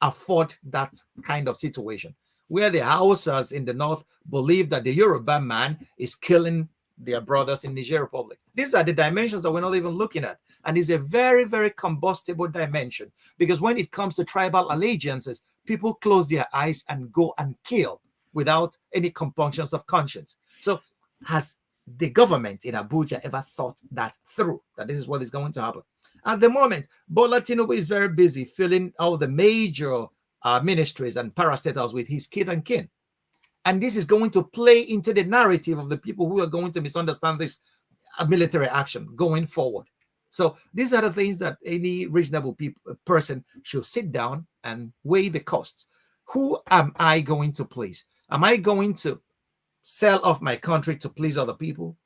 afford that kind of situation? where the Hausas in the north believe that the Yoruba man is killing their brothers in Niger Republic. These are the dimensions that we're not even looking at. And it's a very, very combustible dimension, because when it comes to tribal allegiances, people close their eyes and go and kill without any compunctions of conscience. So has the government in Abuja ever thought that through, that this is what is going to happen? At the moment, Bola Tinubu is very busy filling all the major ministries and parastatals with his kith and kin. And this is going to play into the narrative of the people who are going to misunderstand this military action going forward. So these are the things that any reasonable person should sit down and weigh the costs. Who am I going to please? Am I going to sell off my country to please other people?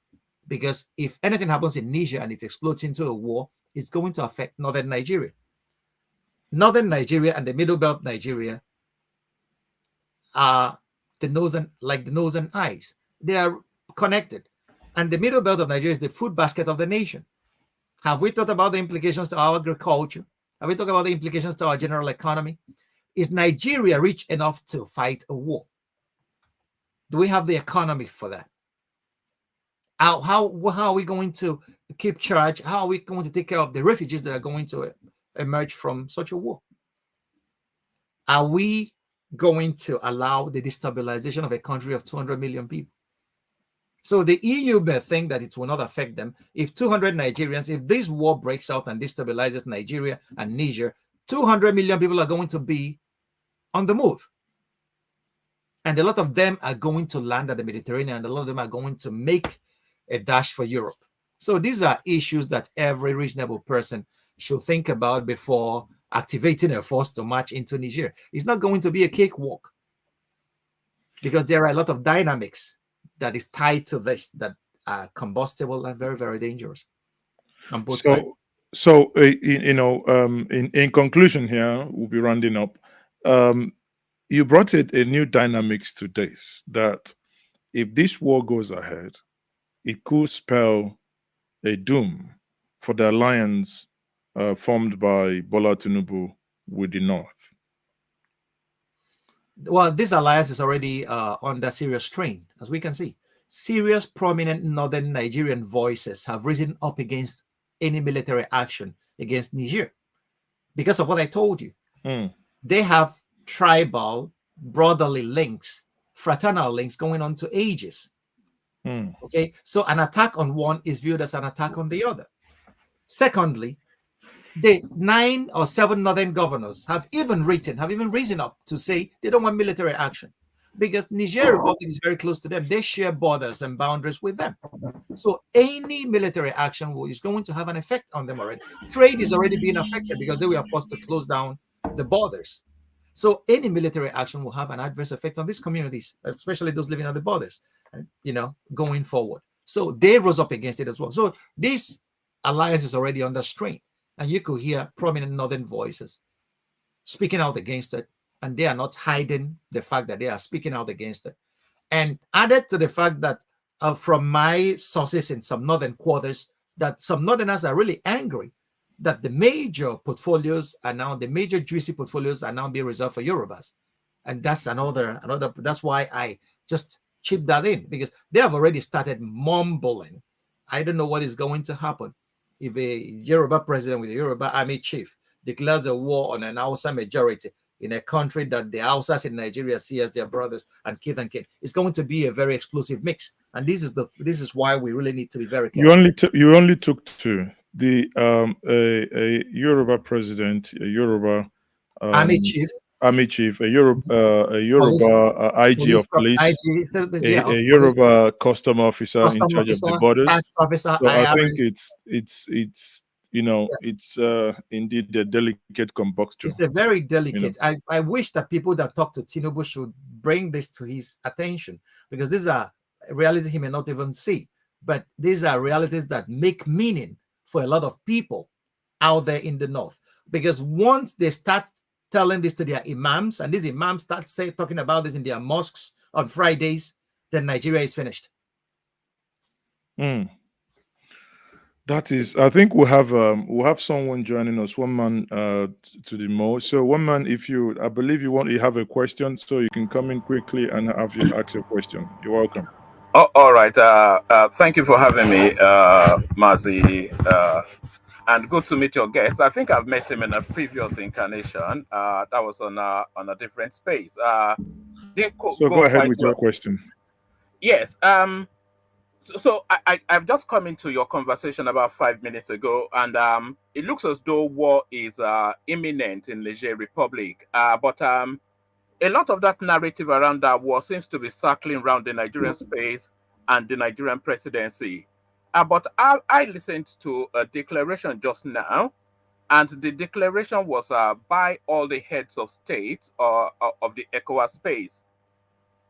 Because if anything happens in Niger and it explodes into a war, it's going to affect northern Nigeria. Northern Nigeria and the Middle Belt Nigeria are the nose and eyes. They are connected. And the Middle Belt of Nigeria is the food basket of the nation. Have we thought about the implications to our agriculture? Have we talked about the implications to our general economy? Is Nigeria rich enough to fight a war? Do we have the economy for that? How are we going to keep charge? How are we going to take care of the refugees that are going to emerge from such a war? Are we going to allow the destabilization of a country of 200 million people? So the EU may think that it will not affect them. If 200 Nigerians, if this war breaks out and destabilizes Nigeria and Niger, 200 million people are going to be on the move. And a lot of them are going to land at the Mediterranean, and a lot of them are going to make a dash for Europe. So these are issues that every reasonable person should think about before activating a force to march into Niger. It's not going to be a cakewalk, because there are a lot of dynamics that is tied to this that are combustible and very, very dangerous on both sides. So in conclusion here, we'll be rounding up. You brought a new dynamics to this, that if this war goes ahead, it could spell a doom for the alliance formed by Bola Tinubu with the North. Well, this alliance is already under serious strain, as we can see. Serious, prominent northern Nigerian voices have risen up against any military action against Niger because of what I told you. They have tribal, brotherly links, fraternal links going on to ages. Okay, so an attack on one is viewed as an attack on the other. Secondly, the 9 or 7 northern governors have even risen up to say they don't want military action, because Niger Republic is very close to them. They share borders and boundaries with them. So any military action is going to have an effect on them already. Trade is already being affected because they were forced to close down the borders. So any military action will have an adverse effect on these communities, especially those living on the borders, going forward. So they rose up against it as well. So this alliance is already under strain. And you could hear prominent northern voices speaking out against it. And they are not hiding the fact that they are speaking out against it. And added to the fact that from my sources in some northern quarters, that some northerners are really angry that the major portfolios are now, the major juicy portfolios are now being reserved for Yorubas. And that's another, that's why I just chip that in, because they have already started mumbling. I don't know what is going to happen if a Yoruba president with a Yoruba army chief declares a war on an Hausa majority in a country that the Hausas in Nigeria see as their brothers and kith and kin. It's going to be a very explosive mix, and this is why we really need to be very careful. You only took 2. The a Yoruba president, a Yoruba army chief, a Yoruba IG of police, a Yoruba custom officer in charge of the borders. Officer, so I think it's indeed a delicate combustion. It's a very delicate. I wish that people that talk to Tinubu should bring this to his attention, because these are realities he may not even see, but these are realities that make meaning for a lot of people out there in the north. Because once they start telling this to their imams, and these imams start talking about this in their mosques on Fridays, then Nigeria is finished. That is, I think we'll have someone joining us. One man to the mo. So one man, if you, I believe you have a question, so you can come in quickly and ask your question. You're welcome. Oh, all right. Thank you for having me, Mazi. And good to meet your guest. I think I've met him in a previous incarnation. That was on a different space. Didn't So go go ahead quite with your well. question. Yes. So I've just come into your conversation about 5 minutes ago, and it looks as though war is imminent in Niger Republic. But a lot of that narrative around that war seems to be circling around the Nigerian space and the Nigerian presidency. But I listened to a declaration just now, and the declaration was by all the heads of state of the Ecowas space.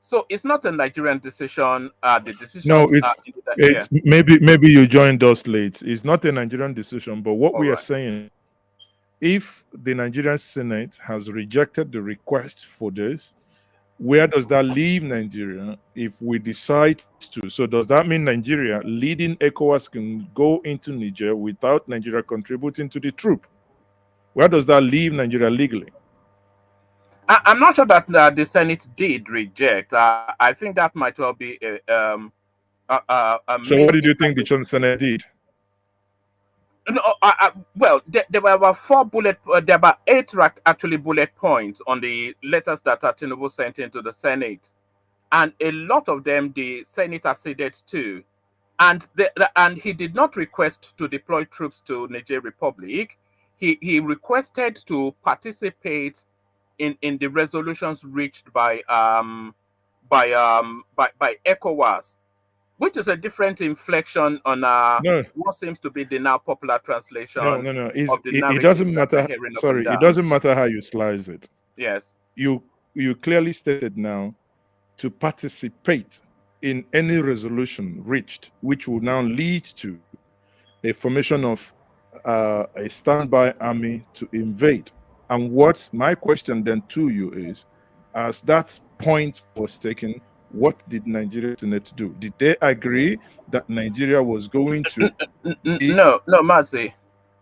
So it's not a Nigerian decision. The No, decisions are in the, yeah. it's maybe you joined us late. It's not a Nigerian decision, but what All we are right. saying, if the Nigerian Senate has rejected the request for this, where does that leave Nigeria if we decide to? So does that mean Nigeria leading ECOWAS can go into Niger without Nigeria contributing to the troop? Where does that leave Nigeria legally? I'm not sure that the Senate did reject. I think that might well be a So what did you think the misinterpretation. Senate did? No, well, there were about there were about eight actually bullet points on the letters that Tinubu sent into the Senate, and a lot of them the Senate acceded to, and and he did not request to deploy troops to Niger Republic. He requested to participate in the resolutions reached by ECOWAS, which is a different inflection on No, what seems to be the now popular translation no. of the It narrative doesn't that we're matter. hearing up and Sorry, it down. doesn't matter how you slice it. Yes. You clearly stated now to participate in any resolution reached, which will now lead to a formation of a standby army to invade. And what my question then to you is, as that point was taken, what did Nigeria Senate do? Did they agree that Nigeria was going to No, Mazi.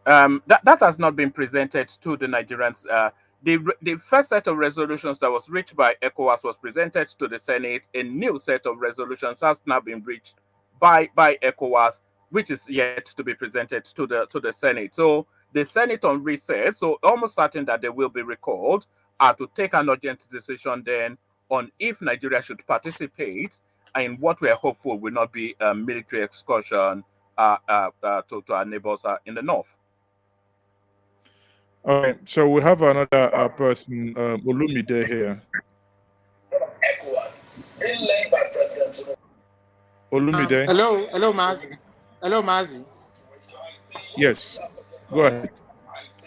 That has not been presented to the Nigerians. The first set of resolutions that was reached by ECOWAS was presented to the Senate. A new set of resolutions has now been reached by ECOWAS, which is yet to be presented to the Senate. So the Senate on recess, so almost certain that they will be recalled, to take an urgent decision then on if Nigeria should participate in what we are hopeful will not be a military excursion to our neighbors in the north. Okay, so we have another person, Olumide here. Olumide. Hello, Mazi. Hello, Mazi. Yes, go ahead.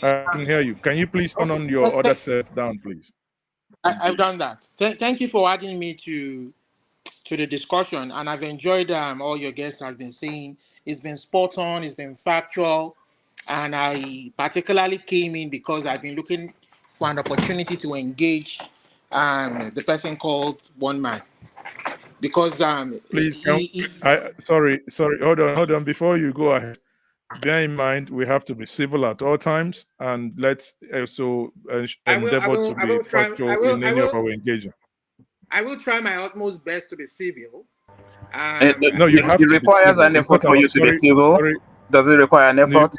I can hear you. Can you please turn on your other set down, please? I've done that. Thank you for adding me to the discussion, and I've enjoyed all your guests has been saying. It's been spot on. It's been factual, and I particularly came in because I've been looking for an opportunity to engage the person called One Man, because Please, sorry, hold on. Before you go ahead, bear in mind we have to be civil at all times, and let's also endeavor to be factual in any of our engagement. I will try my utmost best to be civil. No, you have it to requires be an civil. effort for you to be civil. Does it require an effort?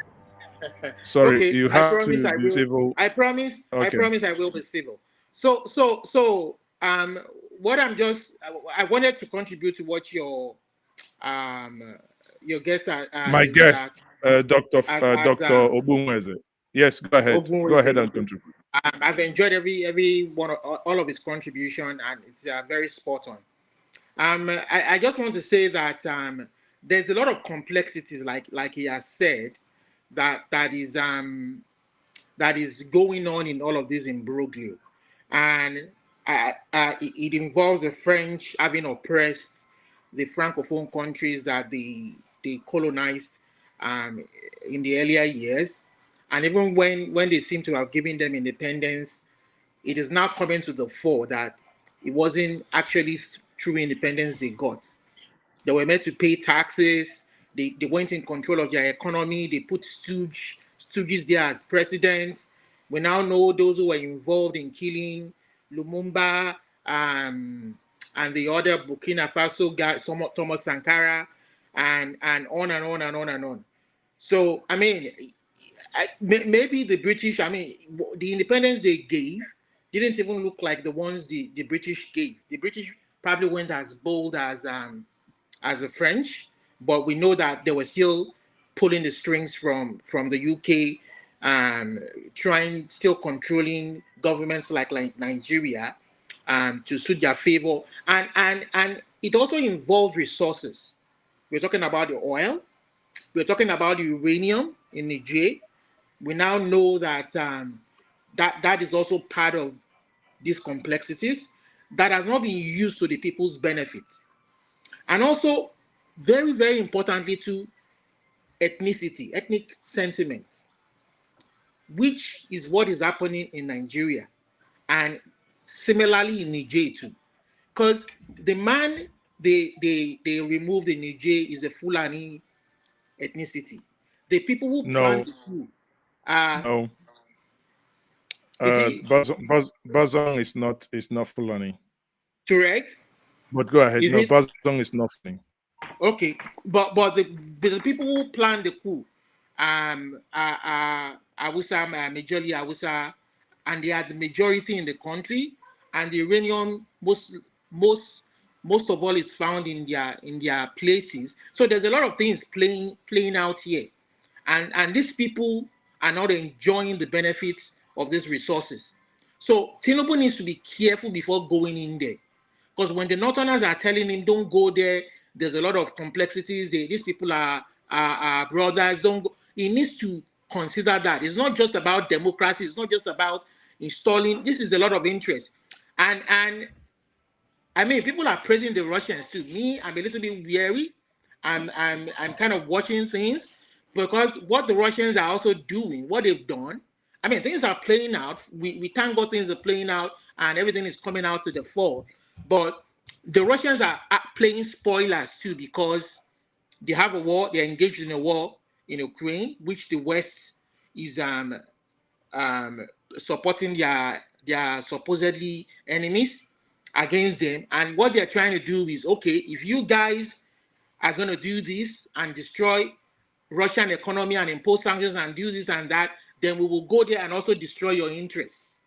Sorry, okay, you have to be civil. I promise. Okay. I promise I will be civil. So, what I wanted to contribute to what your guest, my guest, Dr. Ogbunweze. Yes, go ahead. Ogbunweze. Go ahead and contribute. I've enjoyed every one of all of his contribution, and it's very spot on. I just want to say that there's a lot of complexities, like he has said, that is going on in all of this imbroglio, and it involves the French having oppressed the Francophone countries that they colonized in the earlier years, and even when they seem to have given them independence, it is now coming to the fore that it wasn't actually true independence they got. They were meant to pay taxes. They went in control of their economy. They put stooges there as presidents. We now know those who were involved in killing Lumumba and the other Burkina Faso guy, Thomas Sankara, and on and on and on and on. So, I mean, maybe the British, I mean, the independence they gave didn't even look like the ones the British gave. The British probably went as bold as the French, but we know that they were still pulling the strings from the UK, still controlling governments like Nigeria to suit their favor. And it also involved resources. We're talking about the oil. We're talking about the uranium in Niger. We now know that that is also part of these complexities that has not been used to the people's benefits. And also, very, very importantly, to ethnic sentiments, which is what is happening in Nigeria and similarly in Niger too. Because the man they removed in Niger is a Fulani ethnicity. The people who planned the coup are No. is Bazong is not Fulani. correct? But go ahead. Is No, it Bazong is not Fulani. okay? But the people who planned the coup, Awusa, majorly Awusa, and they are the majority in the country, and the uranium most of all is found in their places. So there's a lot of things playing out here, and these people are not enjoying the benefits of these resources. So Tinubu needs to be careful before going in there, because when the Northerners are telling him don't go there, there's a lot of complexities. These people are brothers. Don't go. He needs to consider that it's not just about democracy. It's not just about installing. This is a lot of interest, and I mean, people are praising the Russians too. Me, I'm a little bit wary. I'm kind of watching things because what the Russians are also doing, what they've done. I mean, things are playing out. We thank God things are playing out and everything is coming out to the fore. But the Russians are playing spoilers too because they have a war. They're engaged in a war in Ukraine, which the West is supporting their supposedly enemies against them. And what they're trying to do is, okay, if you guys are going to do this and destroy Russian economy and impose sanctions and do this and that, then we will go there and also destroy your interests.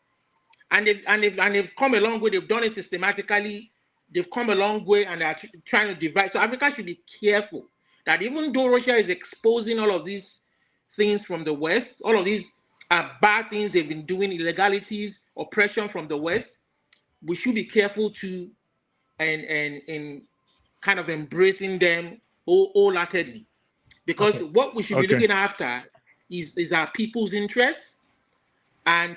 And they've come a long way. They've done it systematically. They've come a long way and they're trying to divide. So Africa should be careful that even though Russia is exposing all of these things from the West, all of these bad things they've been doing, illegalities, oppression from the West, we should be careful to and kind of embracing them wholeheartedly, because what we should be looking after is our people's interests, and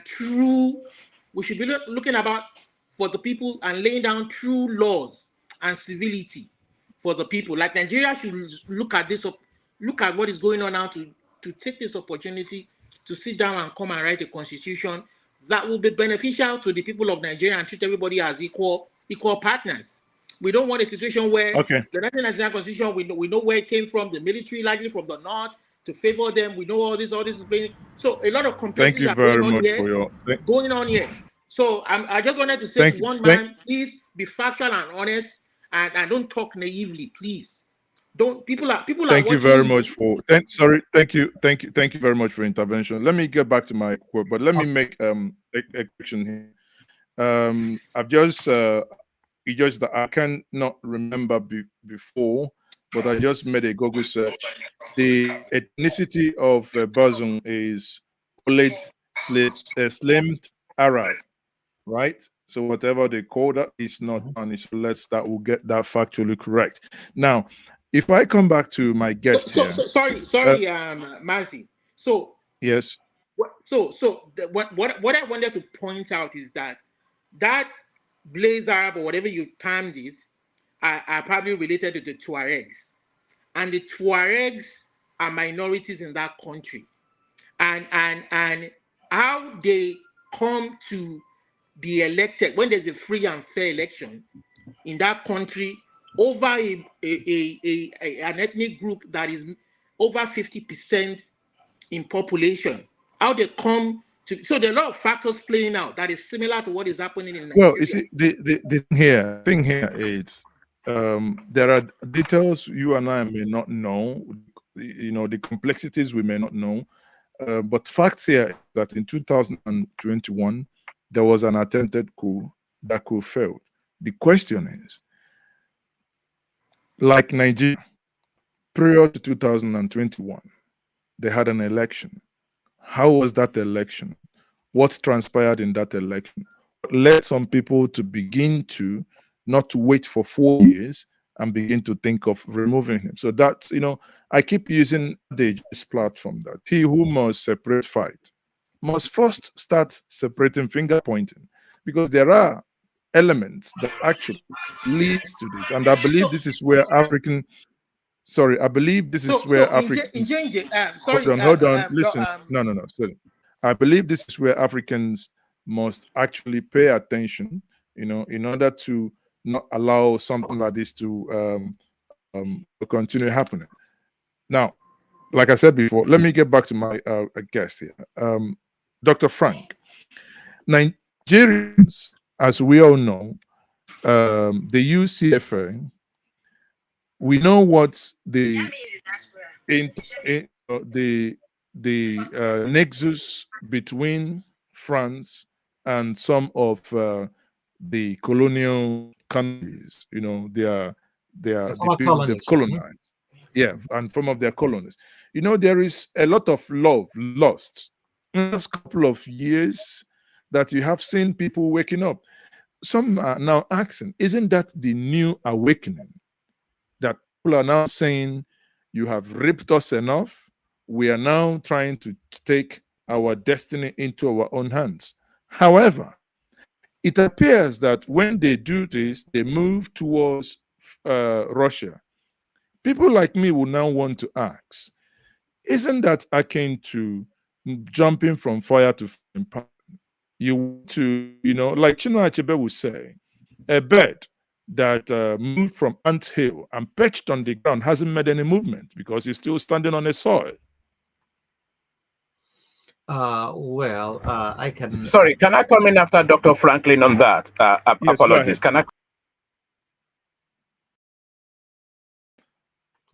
we should be looking about for the people and laying down true laws and civility for the people. Like Nigeria should look at this, look at what is going on now to take this opportunity to sit down and come and write a constitution that will be beneficial to the people of Nigeria and treat everybody as equal partners. We don't want a situation where the 1999 constitution, we know where it came from, the military likely from the north to favor them. We know all this is playing. So a lot of complexities are going on here. So I just wanted to say to one man, please be factual and honest, and don't talk naively, please. Don't people are thank you very much for thank you very much for intervention. Let me get back to my quote, but let me make a correction here. I've just that I cannot remember before, but I just made a Google search. The ethnicity of Bazum is Olet Slimed Arab, right? So whatever they call that is not on it. So that will get that factually correct. Now, if I come back to my guest here. Sorry, Marcy. So yes. What I wanted to point out is that Blaze Arab or whatever you termed it are probably related to the Tuaregs, and the Tuaregs are minorities in that country, and how they come to be elected when there's a free and fair election in that country over an ethnic group that is over 50% in population. How they come to, so there are a lot of factors playing out that is similar to what is happening in Nigeria. Well, you see, the thing here is there are details you and I may not know, you know, the complexities we may not know. But facts here is that in 2021, there was an attempted coup. That coup failed. The question is, like Nigeria, prior to 2021, they had an election. How was that election? What transpired in that election? What led some people to begin to not to wait for 4 years and begin to think of removing him. So that's, you know, I keep using this platform that he who must separate fight must first start separating finger pointing, because there are elements that actually leads to this. And I believe this is where African, sorry, I believe this is where Africans, hold on, listen, no, sorry. I believe this is where Africans must actually pay attention, you know, in order to not allow something like this to continue happening. Now, like I said before, let me get back to my guest here, Dr. Frank. Nigerians, as we all know, the UCFA, we know what the nexus between France and some of the colonial countries, you know, the people they've colonized. Yeah, and some of their colonies. You know, there is a lot of love lost in the last couple of years that you have seen people waking up. Some are now asking, isn't that the new awakening? That people are now saying, you have ripped us enough. We are now trying to take our destiny into our own hands. However, it appears that when they do this, they move towards Russia. People like me will now want to ask, isn't that akin to jumping from fire to fire? You want to, you know, like Chinua Achebe would say, a bird that moved from ant hill and perched on the ground hasn't made any movement because it's still standing on the soil. I can. Sorry, can I come in after Dr. Franklin on that? Yes, apologies. Can I?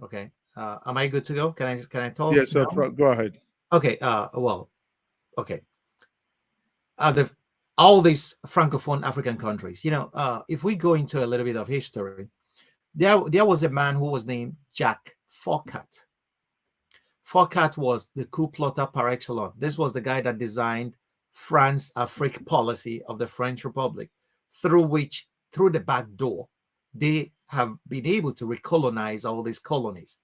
Okay. Am I good to go? Can I talk? Yes, sir. Go ahead. Okay. Okay. All these Francophone African countries, you know, if we go into a little bit of history, there was a man who was named Jacques Foccart. Foccart was the coup plotter par excellence. This was the guy that designed France-Afrique policy of the French Republic, through the back door, they have been able to recolonize all these colonies.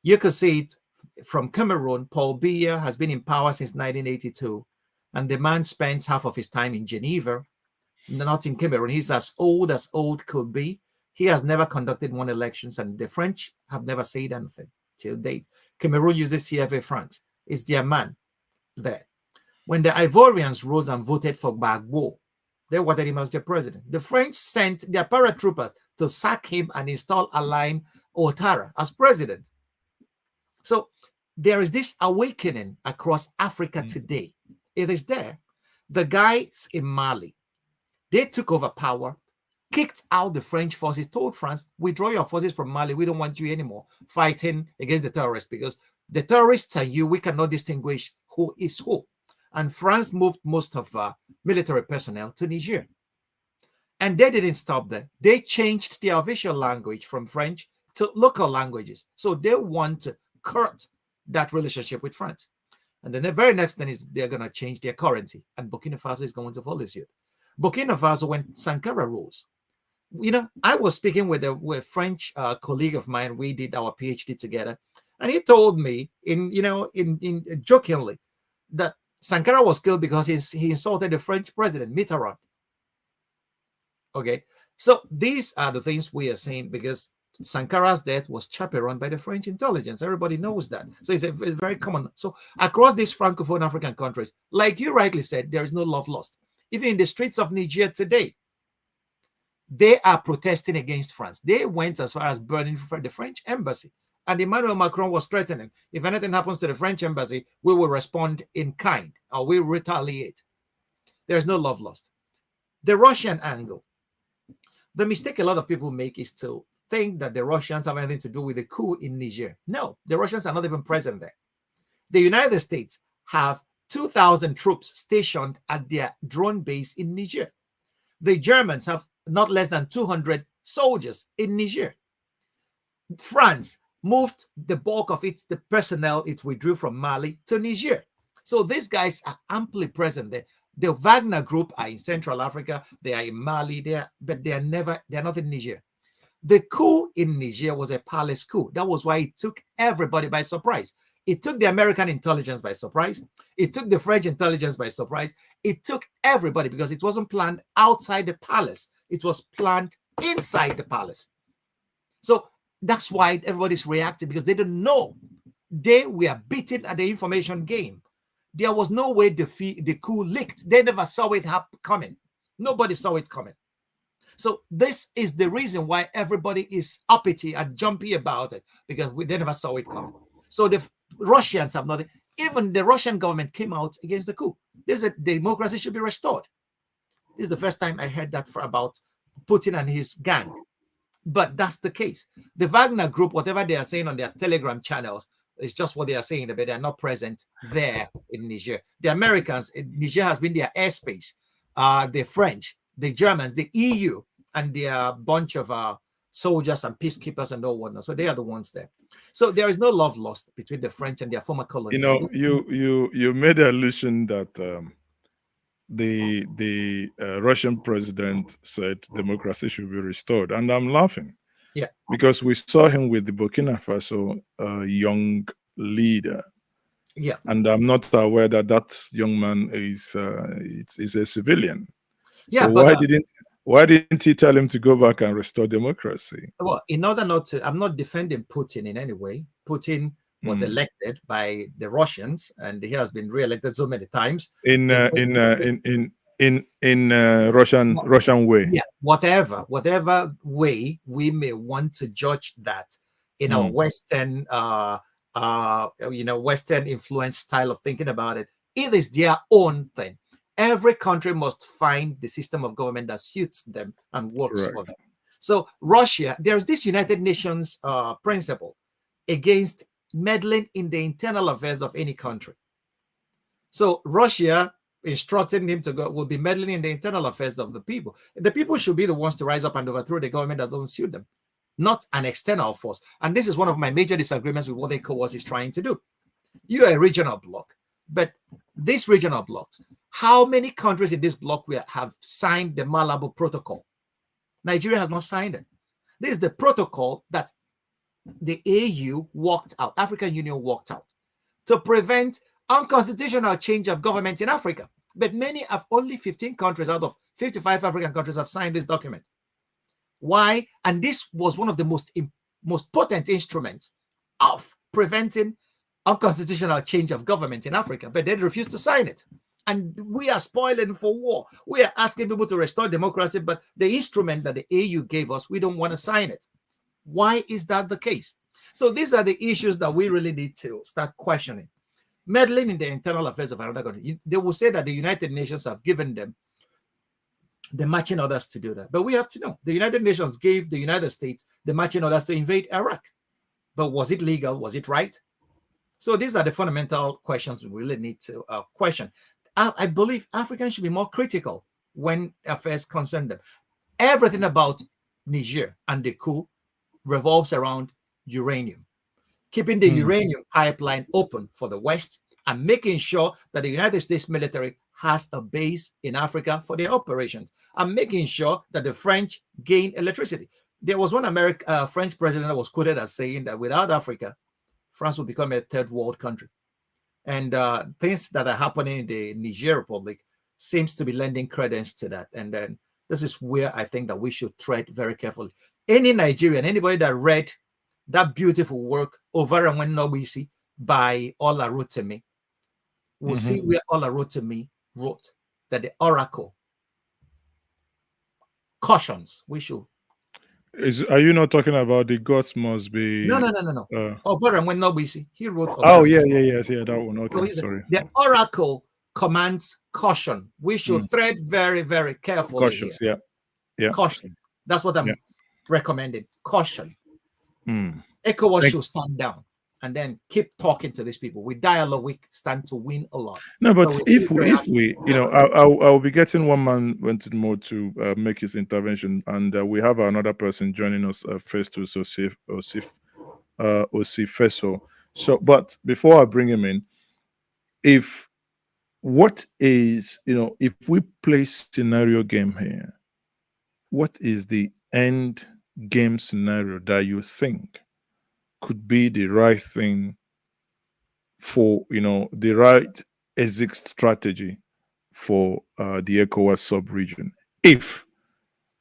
You could see it from Cameroon. Paul Biya has been in power since 1982. And the man spends half of his time in Geneva, not in Cameroon. He's as old could be. He has never conducted one elections, and the French have never said anything till date. Cameroon uses CFA francs. It's their man there. When the Ivorians rose and voted for Gbagbo, they wanted him as their president. The French sent their paratroopers to sack him and install Alain Ouattara as president. So there is this awakening across Africa today. It is there. The guys in Mali, they took over power, kicked out the French forces, told France, withdraw your forces from Mali. We don't want you anymore fighting against the terrorists, because the terrorists are you. We cannot distinguish who is who. And France moved most of military personnel to Niger. And they didn't stop there. They changed their official language from French to local languages. So they want to cut that relationship with France. And then the very next thing is they're going to change their currency. And Burkina Faso is going to follow suit. Burkina Faso, when Sankara rose, you know, I was speaking with a French colleague of mine. We did our PhD together. And he told me, in jokingly, that Sankara was killed because he insulted the French president, Mitterrand. Okay. So these are the things we are saying, because Sankara's death was chaperoned by the French intelligence. Everybody knows that. So it's very common. So across these Francophone African countries, like you rightly said, there is no love lost. Even in the streets of Niger today, They are protesting against France. They went as far as burning the French embassy. And Emmanuel Macron was threatening, if anything happens to the French embassy, we will respond in kind, or we retaliate. There's no love lost. The Russian angle. The mistake a lot of people make is to think that the Russians have anything to do with the coup in Niger. No, the Russians are not even present there. The United States have 2,000 troops stationed at their drone base in Niger. The Germans have not less than 200 soldiers in Niger. France moved the bulk of the personnel it withdrew from Mali to Niger. So these guys are amply present there. The Wagner group are in Central Africa, they are in Mali, but they're not in Niger. The coup in Niger was a palace coup. That was why it took everybody by surprise. It took the American intelligence by surprise. It took the French intelligence by surprise. It took everybody because it wasn't planned outside the palace. It was planned inside the palace. So that's why everybody's reacting, because they don't know. They were beaten at the information game. There was no way the coup leaked. They never saw it coming. Nobody saw it coming. So this is the reason why everybody is uppity and jumpy about it, because they never saw it coming. So the Russians have nothing. Even the Russian government came out against the coup. There's a democracy should be restored. This is the first time I heard that about Putin and his gang. But that's the case. The Wagner group, whatever they are saying on their Telegram channels, is just what they are saying, but they are not present there in Niger. The Americans, Niger has been their airspace. The French, the Germans, the EU, and their bunch of soldiers and peacekeepers and all whatnot. So they are the ones there. So there is no love lost between the French and their former colonies. You made an allusion that the Russian president said democracy should be restored, and I'm laughing. Yeah, because we saw him with the Burkina Faso young leader. Yeah, and I'm not aware that young man is a civilian. Yeah, so why didn't he tell him to go back and restore democracy? Well, in order not to, I'm not defending Putin in any way. Putin was elected by the Russians, and he has been re-elected so many times in Russian way. Yeah, whatever way we may want to judge that in our Western Western influence style of thinking about it, it is their own thing. Every country must find the system of government that suits them and works for them. So Russia, there's this United Nations principle against meddling in the internal affairs of any country. So Russia instructing him to go will be meddling in the internal affairs of the people. The people should be the ones to rise up and overthrow the government that doesn't suit them, not an external force. And this is one of my major disagreements with what Ecowas is trying to do. You are a regional bloc, but this regional bloc, how many countries in this bloc have signed the Malabo Protocol? Nigeria has not signed it. This is the protocol that the AU walked out, African Union walked out, to prevent unconstitutional change of government in Africa. But many of only 15 countries out of 55 African countries have signed this document. Why? And this was one of the most potent instruments of preventing unconstitutional change of government in Africa, but they refused to sign it. And we are spoiling for war. We are asking people to restore democracy, but the instrument that the AU gave us, we don't want to sign it. Why is that the case? So these are the issues that we really need to start questioning. Meddling in the internal affairs of another country. They will say that the United Nations have given them the marching orders to do that. But we have to know, the United Nations gave the United States the marching orders to invade Iraq. But was it legal? Was it right? So these are the fundamental questions we really need to question. I believe Africans should be more critical when affairs concern them. Everything about Niger and the coup revolves around uranium. Keeping the uranium pipeline open for the West and making sure that the United States military has a base in Africa for their operations, and making sure that the French gain electricity. There was one French president that was quoted as saying that without Africa, France will become a third world country. And things that are happening in the Niger Republic seems to be lending credence to that. And then this is where I think that we should tread very carefully. Any Nigerian, anybody that read that beautiful work, Over and When Nobisi, by Olarotimi, will see where Olarotimi wrote that the oracle cautions. We should. Are you not talking about the gods must be? No. Over and when Nobisi, he wrote. Oh yeah, that one. Okay, So sorry. the oracle commands caution. We should tread very, very carefully. Cautious, here. Yeah. Caution. That's what I'm recommending. Caution. Mm. Ecowas should stand down and then keep talking to these people. With dialogue, we stand to win a lot. No, but so if we, I'll be getting one man wanted more to make his intervention, and we have another person joining us, Festus Osifeso. So, but before I bring him in, if we play scenario game here, what is the end game scenario that you think could be the right thing for, the right exit strategy for the ECOWAS sub-region, if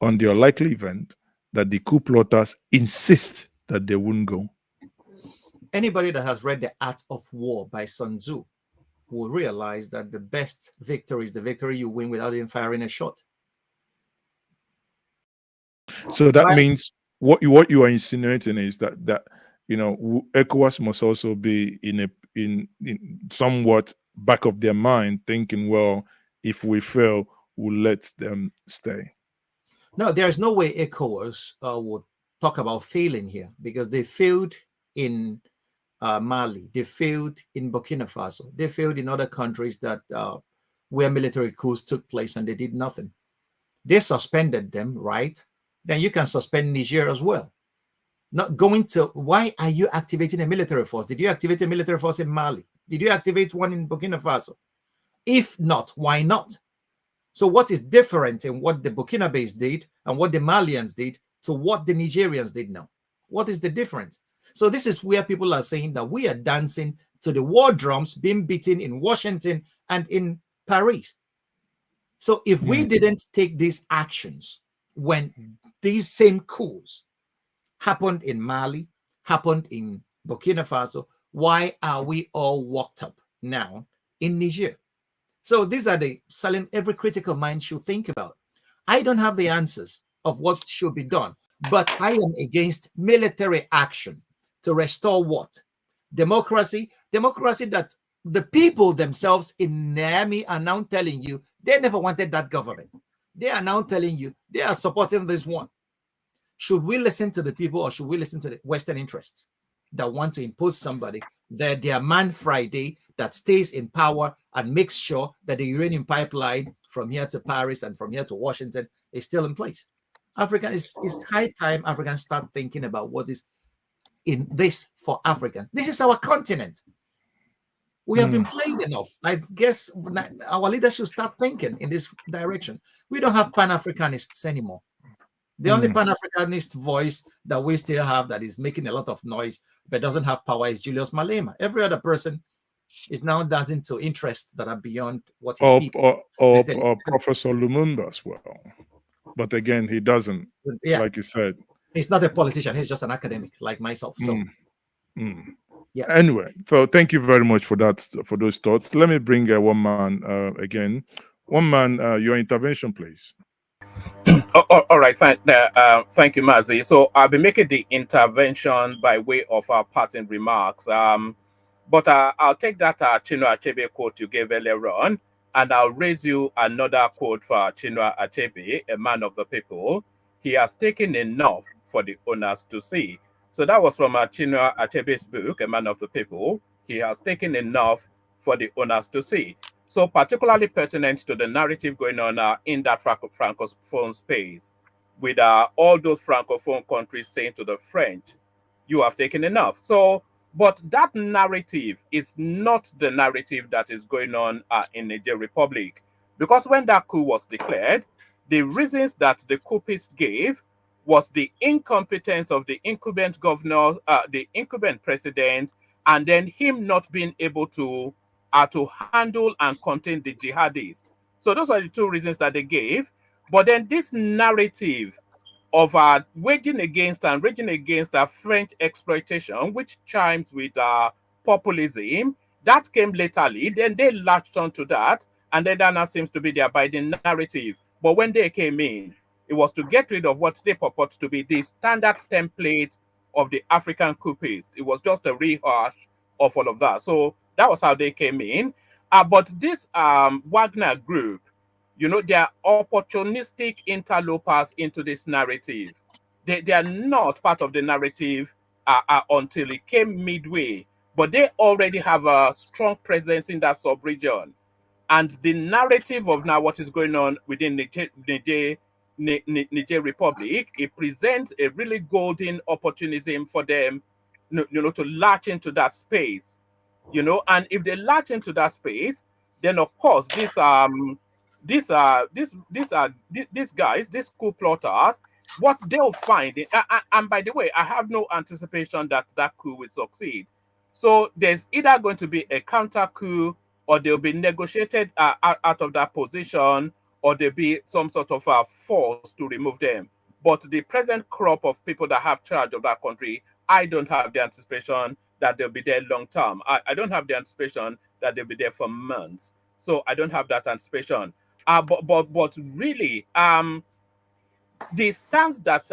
on the unlikely event that the coup plotters insist that they wouldn't go? Anybody that has read The Art of War by Sun Tzu will realize that the best victory is the victory you win without even firing a shot. So that means what you are insinuating is that ECOWAS must also be in somewhat back of their mind, thinking, well, if we fail, we'll let them stay. No, there is no way ECOWAS would talk about failing here, because they failed in Mali, they failed in Burkina Faso, they failed in other countries that where military coups took place and they did nothing. They suspended them, right? Then you can suspend Niger as well. Not going to, why are you activating a military force? Did you activate a military force in Mali? Did you activate one in Burkina Faso? If not, why not? So what is different in what the Burkinabés did and what the Malians did to what the Nigerians did now? What is the difference? So this is where people are saying that we are dancing to the war drums being beaten in Washington and in Paris. So if we didn't take these actions when these same coups happened in Mali, happened in Burkina Faso, why are we all walked up now in Niger? So these are the silent every critical mind should think about. I don't have the answers of what should be done, but I am against military action to restore what? Democracy. Democracy that the people themselves in Niamey are now telling you they never wanted that government. They are now telling you they are supporting this one. Should we listen to the people, or should we listen to the Western interests that want to impose somebody, their man Friday that stays in power and makes sure that the uranium pipeline from here to Paris and from here to Washington is still in place? Africa is high time Africans start thinking about what is in this for Africans. This is our continent. We have been playing enough. I guess our leaders should start thinking in this direction. We don't have Pan-Africanists anymore. The only Pan-Africanist voice that we still have that is making a lot of noise but doesn't have power is Julius Malema. Every other person is now dancing to interests that are beyond what his people. Or Professor Lumumba as well. But again, he doesn't, like you said. He's not a politician. He's just an academic like myself. So, yeah. Anyway, so thank you very much for that, for those thoughts. Let me bring one man again. One man, your intervention, please. All right, thank you, Mazi. So I'll be making the intervention by way of our parting remarks. But I'll take that Chinua Achebe quote you gave earlier on, and I'll raise you another quote for Chinua Achebe, a man of the people. He has taken enough for the owners to see. So that was from Chinua Achebe's book, A Man of the People. He has taken enough for the owners to see. So particularly pertinent to the narrative going on in that Francophone space, with all those Francophone countries saying to the French, you have taken enough. So, but that narrative is not the narrative that is going on in Niger Republic. Because when that coup was declared, the reasons that the coupists gave was the incompetence of the incumbent governor, the incumbent president, and then him not being able to handle and contain the jihadists. So those are the two reasons that they gave. But then this narrative of waging against French exploitation, which chimes with populism, that came laterly. Then they latched onto that, and then that now seems to be the abiding narrative. But when they came in, It was to get rid of what they purport to be the standard template of the African coupists. It was just a rehash of all of that. So that was how they came in. But this Wagner group, you know, they are opportunistic interlopers into this narrative. They are not part of the narrative until it came midway, but they already have a strong presence in that sub-region. And the narrative of now what is going on within Niger Republic, it presents a really golden opportunism for them, you know, to latch into that space, you know. And if they latch into that space, then of course these guys, these coup plotters, what they'll find, and by the way, I have no anticipation that that coup will succeed. So there's either going to be a counter coup, or they'll be negotiated out of that position, or there'll be some sort of force to remove them. But the present crop of people that have charge of that country, I don't have the anticipation that they'll be there long term. I don't have the anticipation that they'll be there for months. So I don't have that anticipation. But really, the stance that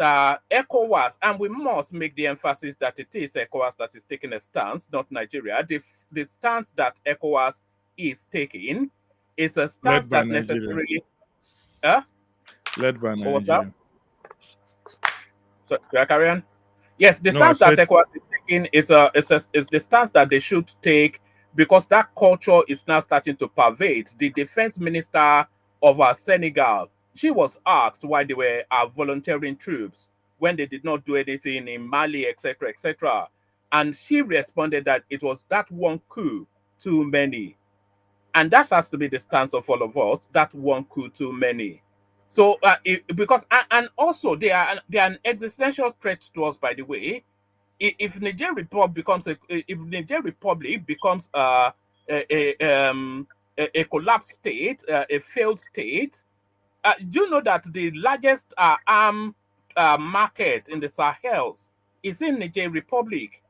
ECOWAS, and we must make the emphasis that it is ECOWAS that is taking a stance, not Nigeria. The stance that ECOWAS is taking is a stance that necessarily led by what was that? Nigeria. So do I carry on? Yes, the No, stance that ECOWAS is taking is the stance that they should take, because that culture is now starting to pervade. The defense minister of Senegal, she was asked why they were volunteering troops when they did not do anything in Mali, etc., etc. And she responded that it was that one coup too many. And that has to be the stance of all of us, that one coup too many. So, because, and also they are an existential threat to us, by the way. If Niger Republic becomes a collapsed state, a failed state, you know that the largest arm market in the Sahel is in Niger Republic.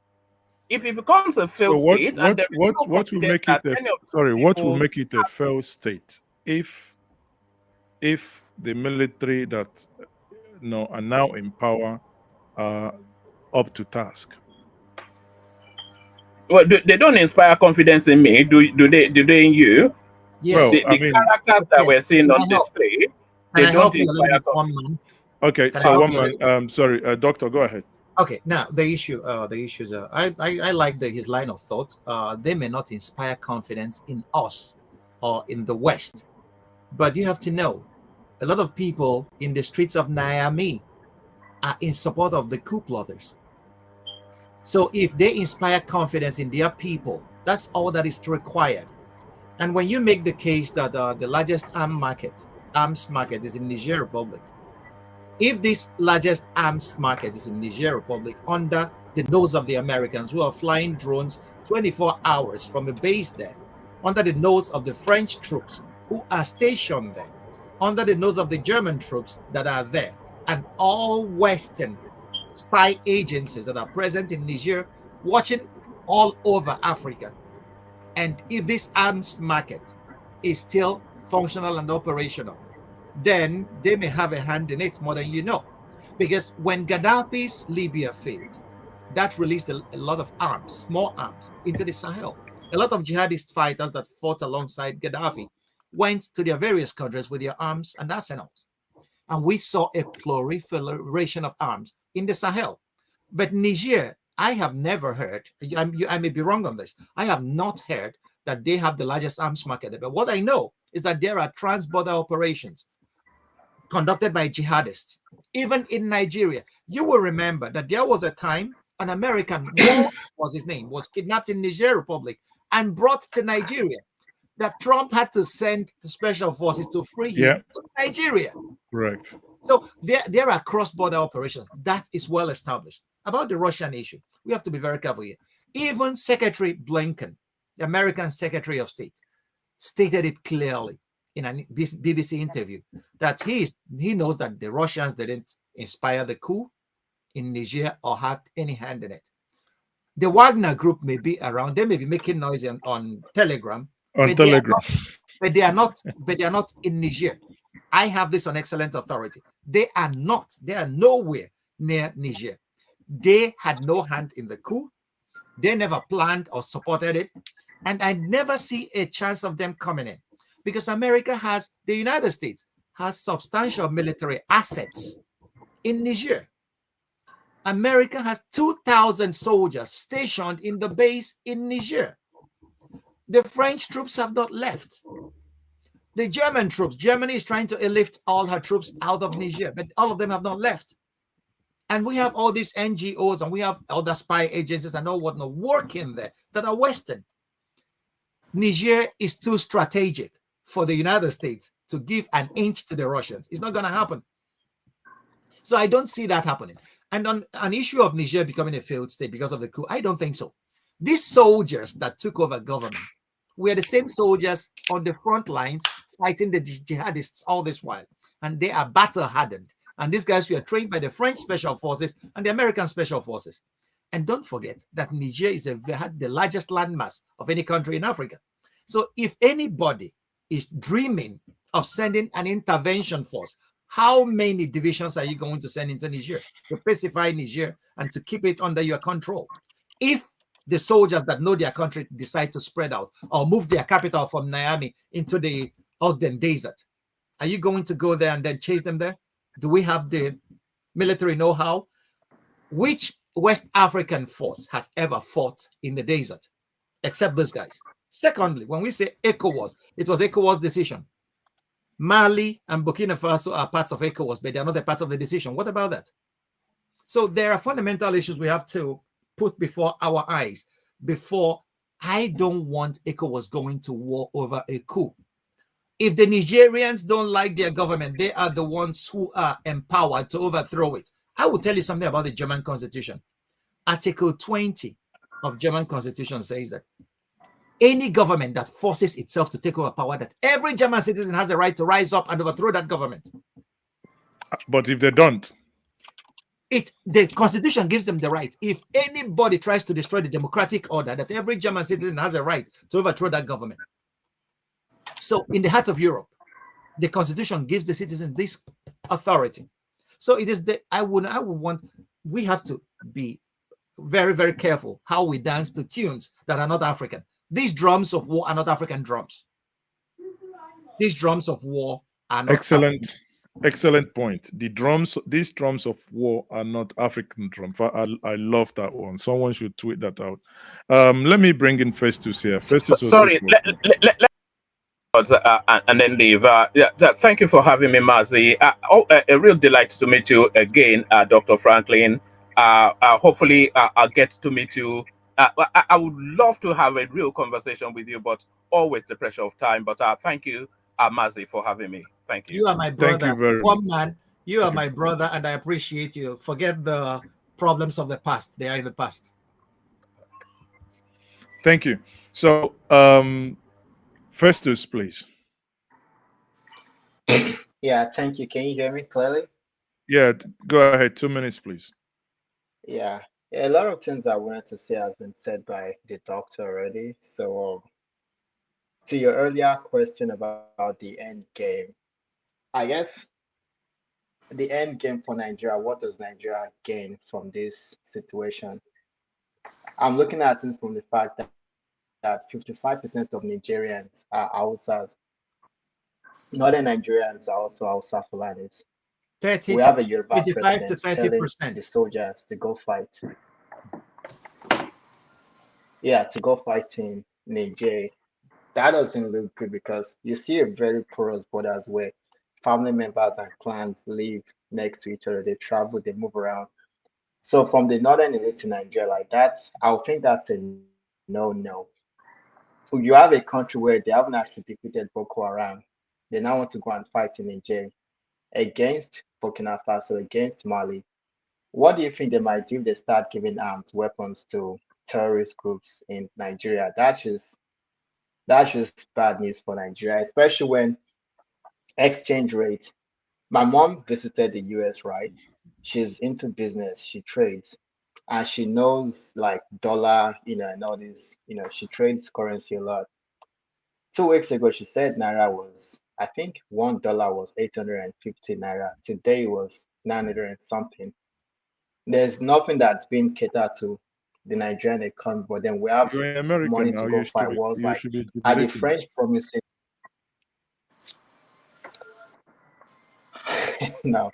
If it becomes a failed state, what will make it what will make it a failed state if the military that are now in power are up to task? Well, they don't inspire confidence in me. Do they in you? Yes. Well, the characters that we're seeing on display, they don't inspire confidence. Okay, so one man. Sorry, Doctor, go ahead. Okay, now the issues. I like his line of thought. They may not inspire confidence in us or in the West, but you have to know, a lot of people in the streets of Niamey are in support of the coup plotters. So if they inspire confidence in their people, that's all that is required. And when you make the case that the largest arms market is in Niger Republic, if this largest arms market is in Niger Republic under the nose of the Americans, who are flying drones 24 hours from a base there, under the nose of the French troops who are stationed there, under the nose of the German troops that are there, and all Western spy agencies that are present in Niger, watching all over Africa. And if this arms market is still functional and operational, then they may have a hand in it more than you know. Because when Gaddafi's Libya failed, that released a lot of arms, small arms, into the Sahel. A lot of jihadist fighters that fought alongside Gaddafi went to their various countries with their arms and arsenals. And we saw a proliferation of arms in the Sahel. But Niger, I have never heard, I may be wrong on this, I have not heard that they have the largest arms market. But what I know is that there are trans-border operations conducted by jihadists. Even in Nigeria, you will remember that there was a time an American, was his name, was kidnapped in Niger Republic and brought to Nigeria, that Trump had to send the special forces to free him to Nigeria. Correct. So there are cross-border operations. That is well established. About the Russian issue, we have to be very careful here. Even Secretary Blinken, the American Secretary of State, stated it clearly in a BBC interview that he knows that the Russians didn't inspire the coup in Niger or have any hand in it. The Wagner group may be around. They may be making noise on Telegram. But they are not in Niger. I have this on excellent authority. They are nowhere near Niger. They had no hand in the coup. They never planned or supported it. And I never see a chance of them coming in, because the United States has substantial military assets in Niger. America has 2,000 soldiers stationed in the base in Niger. The French troops have not left. The German troops, Germany is trying to lift all her troops out of Niger, but all of them have not left. And we have all these NGOs and we have other spy agencies and all whatnot working there that are Western. Niger is too strategic for the United States to give an inch to the Russians. It's not going to happen. So I don't see that happening. And on an issue of Niger becoming a failed state because of the coup, I don't think so. These soldiers that took over government were the same soldiers on the front lines fighting the jihadists all this while. And they are battle hardened. And these guys were trained by the French Special Forces and the American Special Forces. And don't forget that Niger had the largest landmass of any country in Africa. So if anybody is dreaming of sending an intervention force, how many divisions are you going to send into Niger to pacify Niger and to keep it under your control? If the soldiers that know their country decide to spread out or move their capital from Niamey into the Ogden Desert, are you going to go there and then chase them there? Do we have the military know-how? Which West African force has ever fought in the desert except these guys? Secondly, when we say Ecowas, it was Ecowas' decision. Mali and Burkina Faso are parts of Ecowas, but they are not a part of the decision. What about that? So there are fundamental issues we have to put before our eyes. Before, I don't want Ecowas going to war over a coup. If the Nigerians don't like their government, they are the ones who are empowered to overthrow it. I will tell you something about the German constitution. Article 20 of German constitution says that any government that forces itself to take over power, that every German citizen has a right to rise up and overthrow that government. But if they don't? The constitution gives them the right. If anybody tries to destroy the democratic order, that every German citizen has a right to overthrow that government. So in the heart of Europe, the constitution gives the citizens this authority. So it is we have to be very, very careful how we dance to tunes that are not African. These drums of war are not African drums. These drums of war are not Excellent point. These drums of war are not African drums. I love that one. Someone should tweet that out. Let me bring in Festus here. Festus, sorry, and then leave. Thank you for having me, Mazi. A real delight to meet you again, Dr. Franklin. Hopefully, I'll get to meet you. I would love to have a real conversation with you, but always the pressure of time. But thank you, Mazi, for having me. Thank you. You are my brother. Thank you very much. Man, you are my brother, and I appreciate you. Forget the problems of the past. They are in the past. Thank you. So, Festus, please. Yeah, thank you. Can you hear me clearly? Yeah, go ahead. 2 minutes, please. Yeah, a lot of things I wanted to say has been said by the doctor already. So, to your earlier question about the end game, I guess the end game for Nigeria, what does Nigeria gain from this situation? I'm looking at it from the fact that 55% of Nigerians are Hausas. Northern Nigerians are also Hausa Fulanis. We have a Yoruba president telling the soldiers to go fight. Yeah, to go fight in Niger. That doesn't look good because you see a very porous borders where family members and clans live next to each other. They travel, they move around. So from the northern elite to Nigeria, like that, I would think that's a no. You have a country where they haven't actually defeated Boko Haram. They now want to go and fight in Niger against Burkina Faso, against Mali. What do you think they might do if they start giving arms, weapons to terrorist groups in Nigeria? That's just bad news for Nigeria, especially when exchange rate. My mom visited the US, right? She's into business, she trades, and she knows like dollar, and all this, she trades currency a lot. 2 weeks ago, she said Naira was I think $1 was 850 naira. Today it was 900 and something. There's nothing that's been catered to the Nigerian economy, but then we have You're in America money now. to go fight wars. You Like, should be are the jubilating. French promising? No.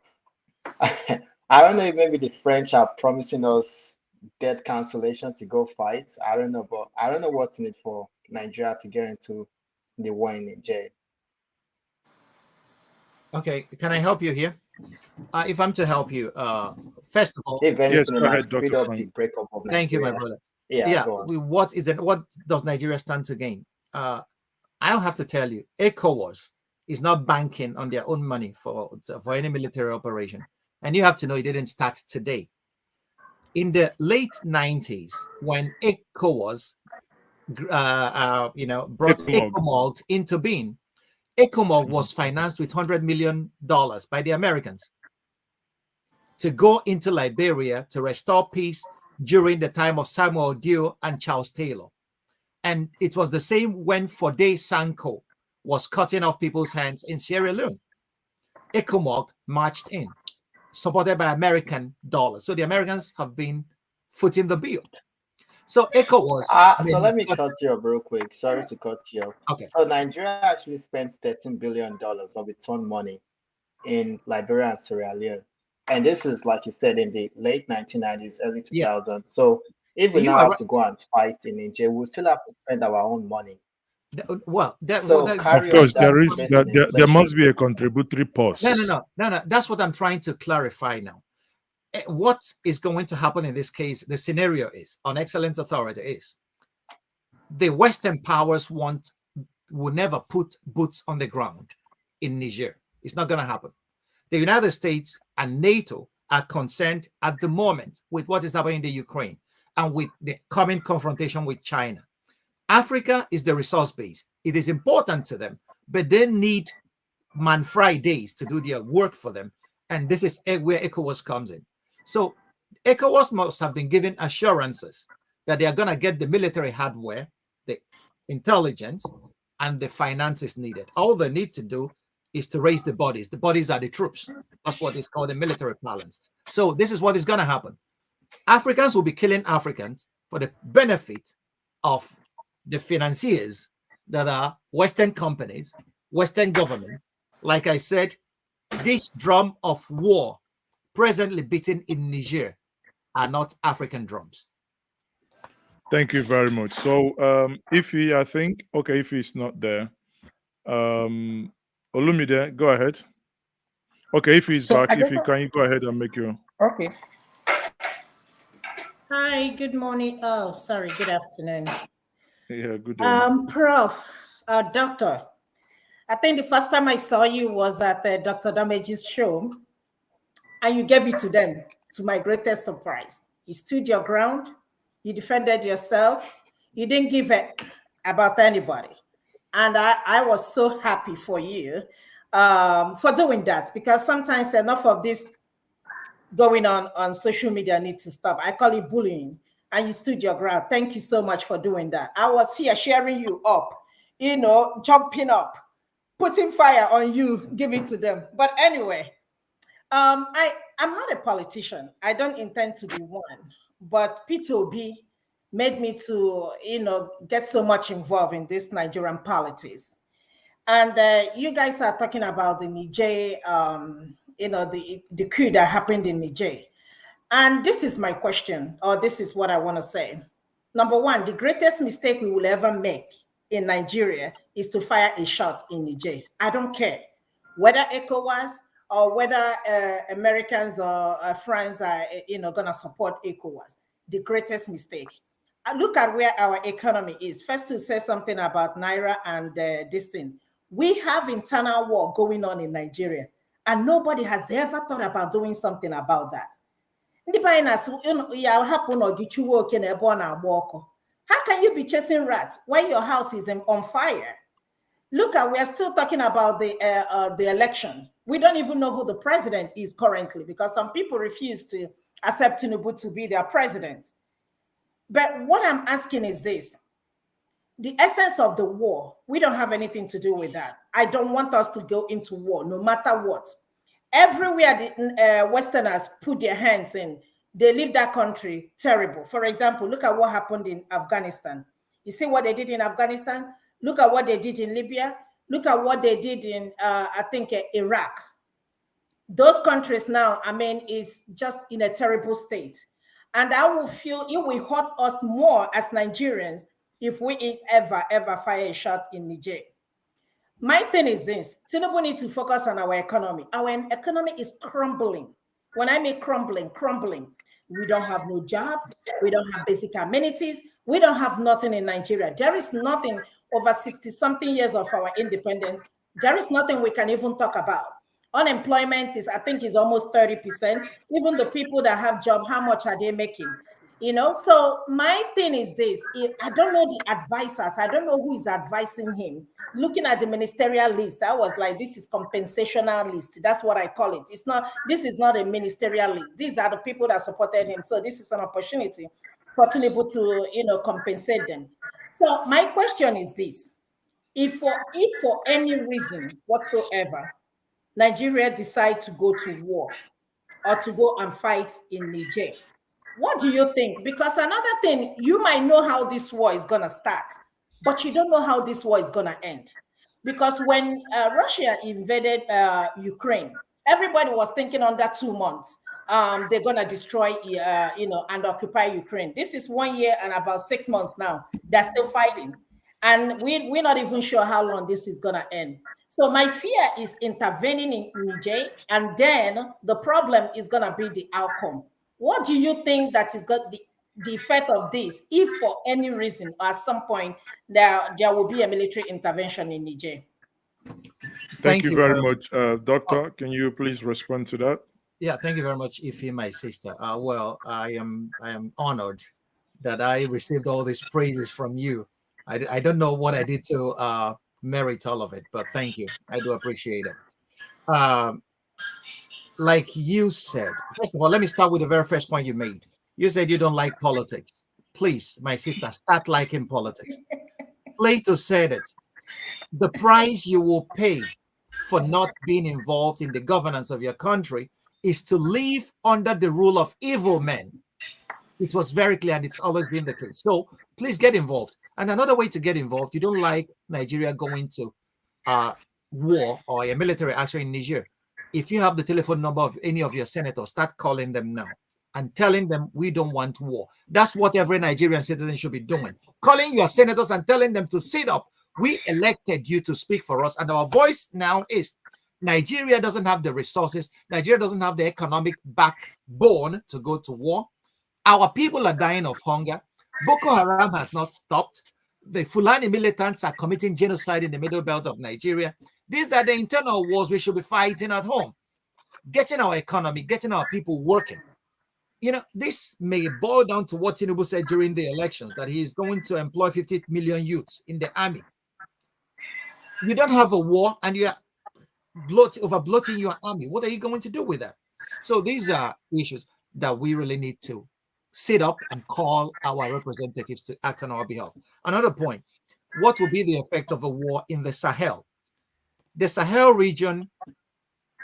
I don't know if maybe the French are promising us debt cancellation to go fight. I don't know, but I don't know what's in it for Nigeria to get into the war in Niger. Okay, can I help you here? If I'm to help you, first of all, If anything, Yes, it go might ahead, speed Dr. up Frank. the breakup of Nigeria. thank you, my brother. Yeah, go on. What does Nigeria stand to gain? I don't have to tell you, Ecowas is not banking on their own money for any military operation, and you have to know it didn't start today. In the late 90s, when Ecowas, brought ECOMOG into being, ECOMOG was financed with $100 million by the Americans to go into Liberia to restore peace during the time of Samuel Doe and Charles Taylor. And it was the same when Fode Sanko was cutting off people's hands in Sierra Leone. ECOMOG marched in, supported by American dollars. So the Americans have been footing the bill. So ECOWAS. So let me cut you up real quick. Sorry to cut you up. Okay. So Nigeria actually spent $13 billion of its own money in Liberia and Sierra Leone. And this is, like you said, in the late 1990s, early 2000s. Yeah. So if we now have to go and fight in Niger, we'll still have to spend our own money. Well, of course, there must be a contributory pause. No. That's what I'm trying to clarify now. What is going to happen in this case? The scenario is, on excellent authority, is the Western powers will never put boots on the ground in Niger. It's not going to happen. The United States and NATO are concerned at the moment with what is happening in the Ukraine and with the coming confrontation with China. Africa is the resource base. It is important to them, but they need Man Fridays to do their work for them. And this is where ECOWAS comes in. So ECOWAS must have been given assurances that they are going to get the military hardware, the intelligence, and the finances needed. All they need to do is to raise the bodies. The bodies are the troops. That's what is called the military balance. So this is what is going to happen. Africans will be killing Africans for the benefit of the financiers that are Western companies, Western governments. Like I said, this drum of war presently beaten in Niger are not African drums. Thank you very much. So Ife, I think, okay, Ife is not there. Olumide, go ahead. Okay, Ife is back. Ife, can you go ahead and make your... Okay. Hi, good morning. Oh, sorry, good afternoon. Yeah, good day. Prof, Doctor, I think the first time I saw you was at Dr. Damage's show, and you gave it to them, to my greatest surprise. You stood your ground, you defended yourself, you didn't give a about anybody. And I was so happy for you for doing that, because sometimes enough of this going on social media needs to stop. I call it bullying, and you stood your ground. Thank you so much for doing that. I was here cheering you up, jumping up, putting fire on you, give it to them. But anyway, I'm not a politician. I don't intend to be one, but P2B made me to, get so much involved in this Nigerian politics. And you guys are talking about the Niger, the coup that happened in Niger. And this is my question, or this is what I want to say. Number one, the greatest mistake we will ever make in Nigeria is to fire a shot in Niger. I don't care whether ECOWAS or whether Americans or France are, going to support ECOWAS. The greatest mistake. Look at where our economy is. First, to say something about Naira and this thing. We have internal war going on in Nigeria, and nobody has ever thought about doing something about that. How can you be chasing rats when your house is on fire? Look, we are still talking about the election. We don't even know who the president is currently, because some people refuse to accept Tinubu to be their president. But what I'm asking is this. the essence of the war, we don't have anything to do with that. I don't want us to go into war, no matter what. Everywhere the Westerners put their hands in, they leave that country terrible. For example, look at what happened in Afghanistan. You see what they did in Afghanistan? Look at what they did in Libya. Look at what they did in, I think, Iraq. Those countries now, I mean, is just in a terrible state. And I will feel it will hurt us more as Nigerians if we ever fire a shot in Niger. My thing is this: Tinubu need to focus on our economy. Our economy is crumbling. When I mean crumbling, we don't have no job. We don't have basic amenities. We don't have nothing in Nigeria. There is nothing over 60-something years of our independence. There is nothing we can even talk about. Unemployment is, I think, is almost 30%. Even the people that have job, how much are they making? You know, so my thing is this: I don't know the advisors. I don't know who is advising him. Looking at the ministerial list, I was like, this is compensational list. That's what I call it. It's not, this is not a ministerial list. These are the people that supported him. So this is an opportunity for Tinubu to, you know, compensate them. So my question is this: if for any reason whatsoever, Nigeria decide to go to war or to go and fight in Niger, what do you think? Because another thing, you might know how this war is going to start, but you don't know how this war is going to end. Because when Russia invaded Ukraine, everybody was thinking under 2 months, they're going to destroy, you know, and occupy Ukraine. This is 1 year and about 6 months now. They're still fighting. And we're not even sure how long this is going to end. So my fear is intervening in Niger, and then the problem is going to be the outcome. What do you think that is got the effect of this, if for any reason or at some point there will be a military intervention in Niger? Thank you very much. Doctor, can you please respond to that? Yeah, thank you very much, Ify, my sister. Well, I am honored that I received all these praises from you. I don't know what I did to merit all of it, but thank you. I do appreciate it. Like you said, first of all, let me start with the very first point you made. You said you don't like politics. Please, my sister, start liking politics. Plato said it. The price you will pay for not being involved in the governance of your country is to live under the rule of evil men. It was very clear, and it's always been the case. So please get involved. And another way to get involved, you don't like Nigeria going to war or a military action in Niger. If you have the telephone number of any of your senators, start calling them now and telling them we don't want war. That's what every Nigerian citizen should be doing. Calling your senators and telling them to sit up. We elected you to speak for us, and our voice now is Nigeria doesn't have the resources. Nigeria doesn't have the economic backbone to go to war. Our people are dying of hunger. Boko Haram has not stopped. The Fulani militants are committing genocide in the middle belt of Nigeria. These are the internal wars we should be fighting at home. Getting our economy, getting our people working. You know, this may boil down to what Tinubu said during the elections, that he is going to employ 50 million youths in the army. You don't have a war and you are over-bloating your army. What are you going to do with that? So these are issues that we really need to sit up and call our representatives to act on our behalf. Another point, what will be the effect of a war in the Sahel? The Sahel region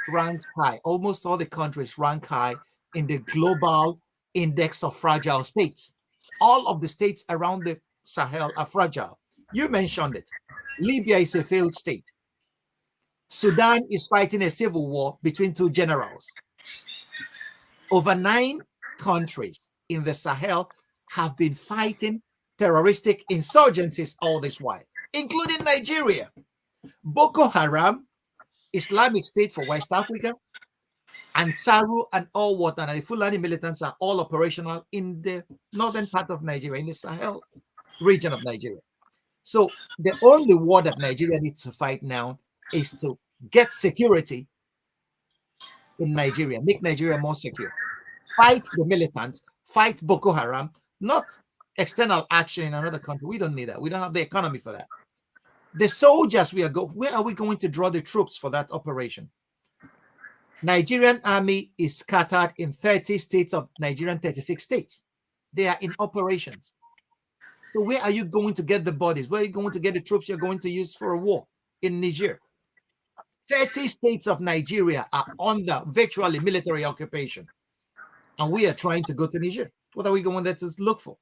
ranks high. Almost all the countries rank high in the global index of fragile states. All of the states around the Sahel are fragile. You mentioned it. Libya is a failed state. Sudan is fighting a civil war between two generals. Over 9 countries in the Sahel have been fighting terroristic insurgencies all this while, including Nigeria. Boko Haram, Islamic State for West Africa, and Saru and all what, and the Fulani militants are all operational in the northern part of Nigeria, in the Sahel region of Nigeria. So the only war that Nigeria needs to fight now is to get security in Nigeria, make Nigeria more secure. Fight the militants, fight Boko Haram, not external action in another country. We don't need that. We don't have the economy for that. The soldiers where are we going to draw the troops for that operation? Nigerian army is scattered in 30 states of Nigerian 36 states. They are in operations. So where are you going to get the bodies? Where are you going to get the troops you're going to use for a war in Niger? 30 states of Nigeria are under virtually military occupation. And we are trying to go to Niger. What are we going there to look for?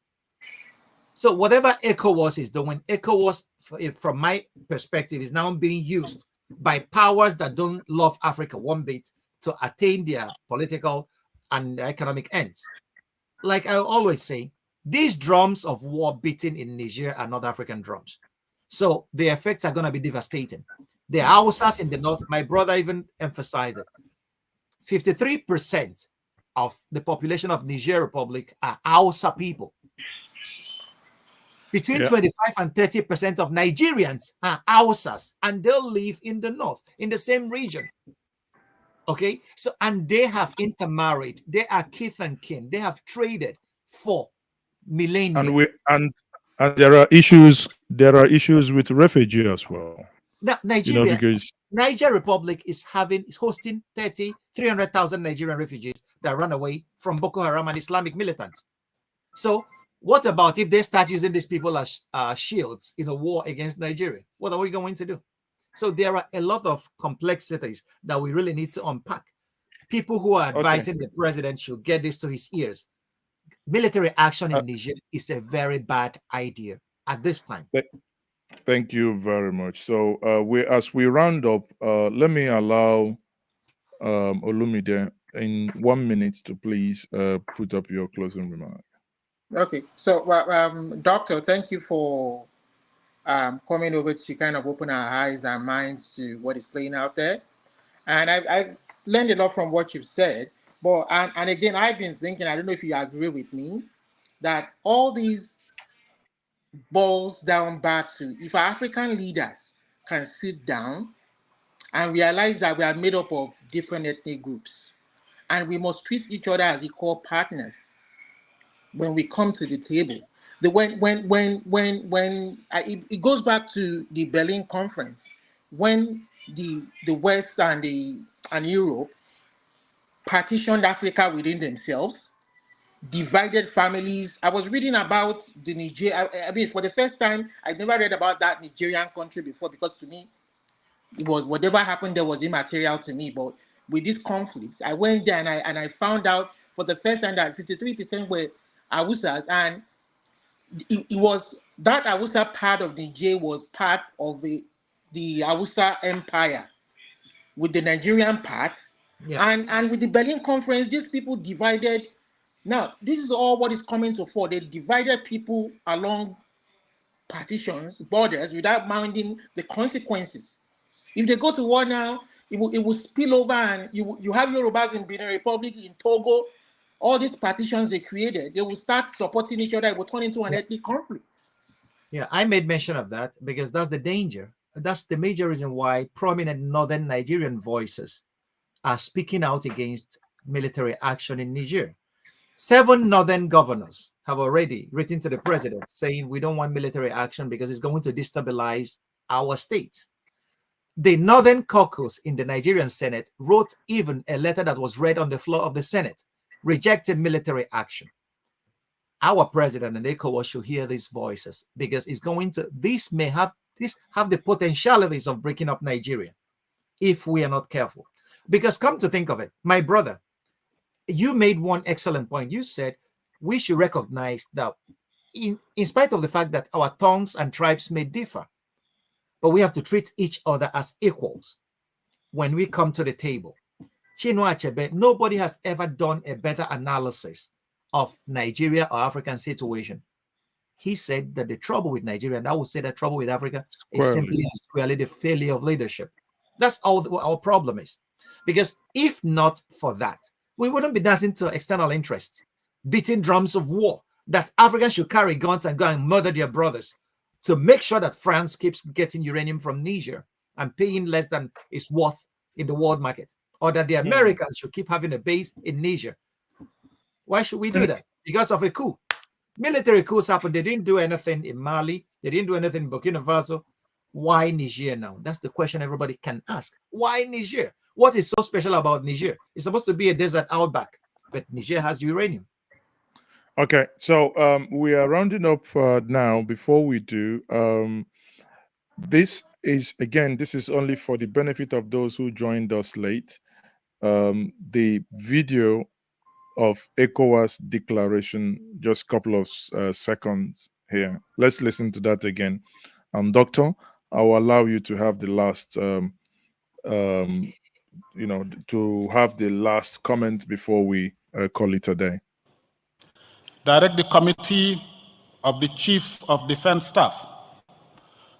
So whatever ECOWAS is doing, ECOWAS, from my perspective, is now being used by powers that don't love Africa one bit to attain their political and economic ends. Like I always say, these drums of war beating in Niger are not African drums. So the effects are going to be devastating. The Hausas in the north, my brother even emphasized it, 53% of the population of Niger Republic are Hausa people. Between 25 and 30% of Nigerians are Hausas, and they'll live in the north, in the same region. Okay, so and they have intermarried, they are kith and kin, they have traded for millennia. And there are issues with refugee as well. Now, Nigeria, because Niger Republic is hosting 300,000 Nigerian refugees that run away from Boko Haram and Islamic militants. So what about if they start using these people as shields in a war against Nigeria? What are we going to do? So there are a lot of complexities that we really need to unpack. People who are advising the president should get this to his ears. Military action in Niger is a very bad idea at this time. Thank you very much. So as we round up, let me allow Olumide in 1 minute to please put up your closing remark. Okay, so Doctor, thank you for coming over to kind of open our eyes and minds to what is playing out there. And I've learned a lot from what you've said. But and again, I've been thinking, I don't know if you agree with me, that all these boils down back to if our African leaders can sit down and realize that we are made up of different ethnic groups and we must treat each other as equal partners when we come to the table. It goes back to the Berlin Conference when the West and Europe partitioned Africa within themselves, divided families. I was reading about the Niger. I mean, for the first time, I've never read about that Nigerian country before, because to me, it was whatever happened there was immaterial to me. But with this conflict, I went there and I found out for the first time that 53% were Hausas, and it was that Hausa part of Niger was part of the Hausa Empire, with the Nigerian part. Yeah. And with the Berlin Conference, these people divided. Now, this is all what is coming to fore. They divided people along partitions, borders, without minding the consequences. If they go to war now, it will spill over, and you have Yorubas in Benin Republic, in Togo, all these partitions they created, they will start supporting each other. It will turn into an ethnic conflict. Yeah, I made mention of that because that's the danger. That's the major reason why prominent northern Nigerian voices are speaking out against military action in Niger. 7 northern governors have already written to the president saying we don't want military action because it's going to destabilize our state. The Northern Caucus in the Nigerian Senate wrote even a letter that was read on the floor of the Senate, rejecting military action. Our president and ECOWAS should hear these voices because this may have the potentialities of breaking up Nigeria if we are not careful. Because come to think of it, my brother, you made one excellent point. You said we should recognize that in spite of the fact that our tongues and tribes may differ, but we have to treat each other as equals when we come to the table. Chinua Achebe, nobody has ever done a better analysis of Nigeria or African situation. He said that the trouble with Nigeria, and I would say that trouble with Africa, is simply and squarely the failure of leadership. That's all our problem is. Because if not for that, we wouldn't be dancing to external interests, beating drums of war, that Africans should carry guns and go and murder their brothers to make sure that France keeps getting uranium from Niger and paying less than it's worth in the world market, or that the Americans should keep having a base in Niger. Why should we do that? Because of a coup. Military coups happened. They didn't do anything in Mali. They didn't do anything in Burkina Faso. Why Niger now? That's the question everybody can ask. Why Niger? What is so special about Niger? It's supposed to be a desert outback, but Niger has uranium. Okay, so we are rounding up now. Before we do, this is only for the benefit of those who joined us late. The video of ECOWAS declaration, just couple of seconds here. Let's listen to that again. Doctor, I will allow you to have the last, to have the last comment before we call it a day. Direct the Committee of the Chief of Defense Staff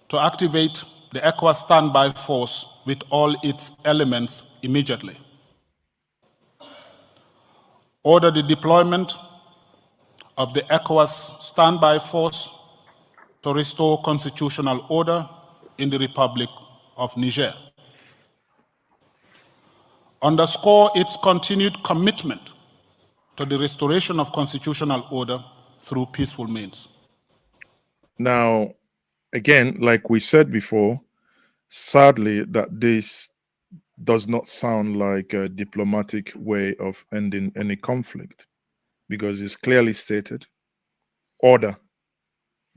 to activate the ECOWAS standby force with all its elements immediately. Order the deployment of the ECOWAS standby force to restore constitutional order in the Republic of Niger. Underscore its continued commitment to the restoration of constitutional order through peaceful means. Now, again, like we said before, sadly, that this does not sound like a diplomatic way of ending any conflict, because it's clearly stated: order,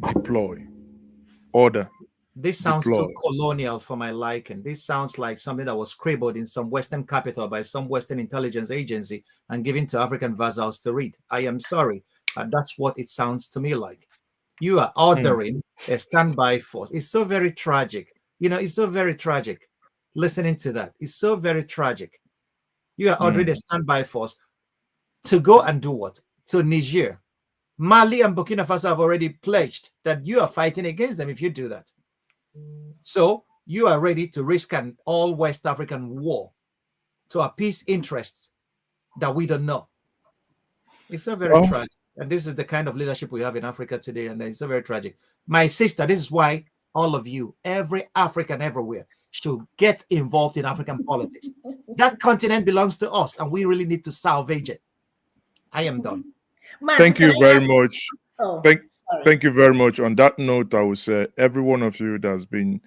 deploy, order. This sounds deploy. too colonial for my liking. This sounds like something that was scribbled in some Western capital by some Western intelligence agency and given to African vassals to read. I am sorry. That's what it sounds to me like. You are ordering a standby force. It's so very tragic. It's so very tragic. Listening to that, it's so very tragic. You are ordering a standby force to go and do what? To Niger. Mali and Burkina Faso have already pledged that you are fighting against them if you do that. So you are ready to risk an all West African war to appease interests that we don't know. It's so very tragic. And this is the kind of leadership we have in Africa today. And it's so very tragic. My sister, this is why all of you, every African everywhere, should get involved in African politics. That continent belongs to us, and we really need to salvage it. I am done. Thank you very much. Thank you very much. On that note, I would say every one of you that has been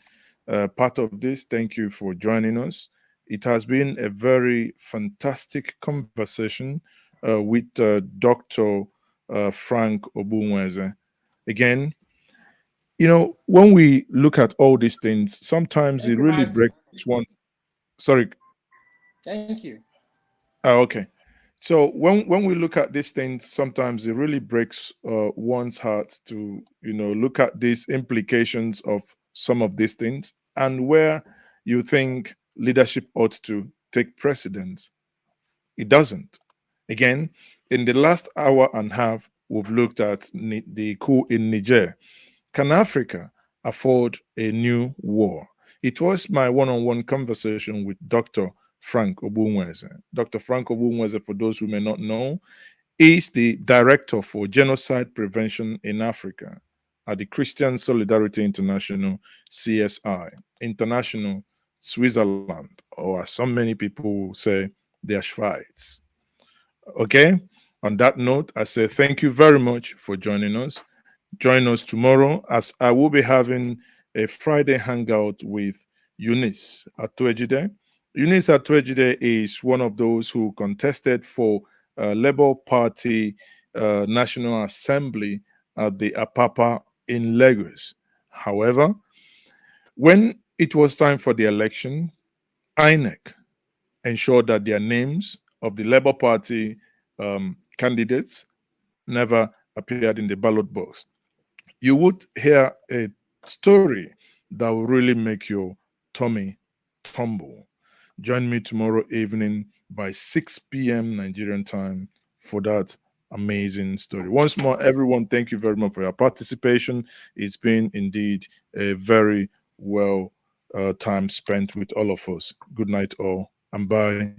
part of this, thank you for joining us. It has been a very fantastic conversation with Dr. Frank Ogbunweze. Again, when we look at all these things, sometimes it really breaks one. Sorry. Thank you. Oh, okay. So when we look at these things, sometimes it really breaks one's heart to look at these implications of some of these things and where you think leadership ought to take precedence. It doesn't. Again, in the last hour and a half, we've looked at the coup in Niger. Can Africa afford a new war? It was my one-on-one conversation with Dr. Frank Ogbunweze. Dr. Frank Ogbunweze, for those who may not know, is the Director for Genocide Prevention in Africa at the Christian Solidarity International, CSI, International Switzerland, or as so many people say, they are Schweiz. Okay? On that note, I say thank you very much for joining us. Join us tomorrow, as I will be having a Friday hangout with Eunice Atuejide. Eunice Atuejide is one of those who contested for Labour Party National Assembly at the Apapa in Lagos. However, when it was time for the election, INEC ensured that their names of the Labour Party candidates never appeared in the ballot box. You would hear a story that will really make your tummy tumble. Join me tomorrow evening by 6 p.m. Nigerian time for that amazing story. Once more, everyone, thank you very much for your participation. It's been indeed a very well time spent with all of us. Good night all, and bye.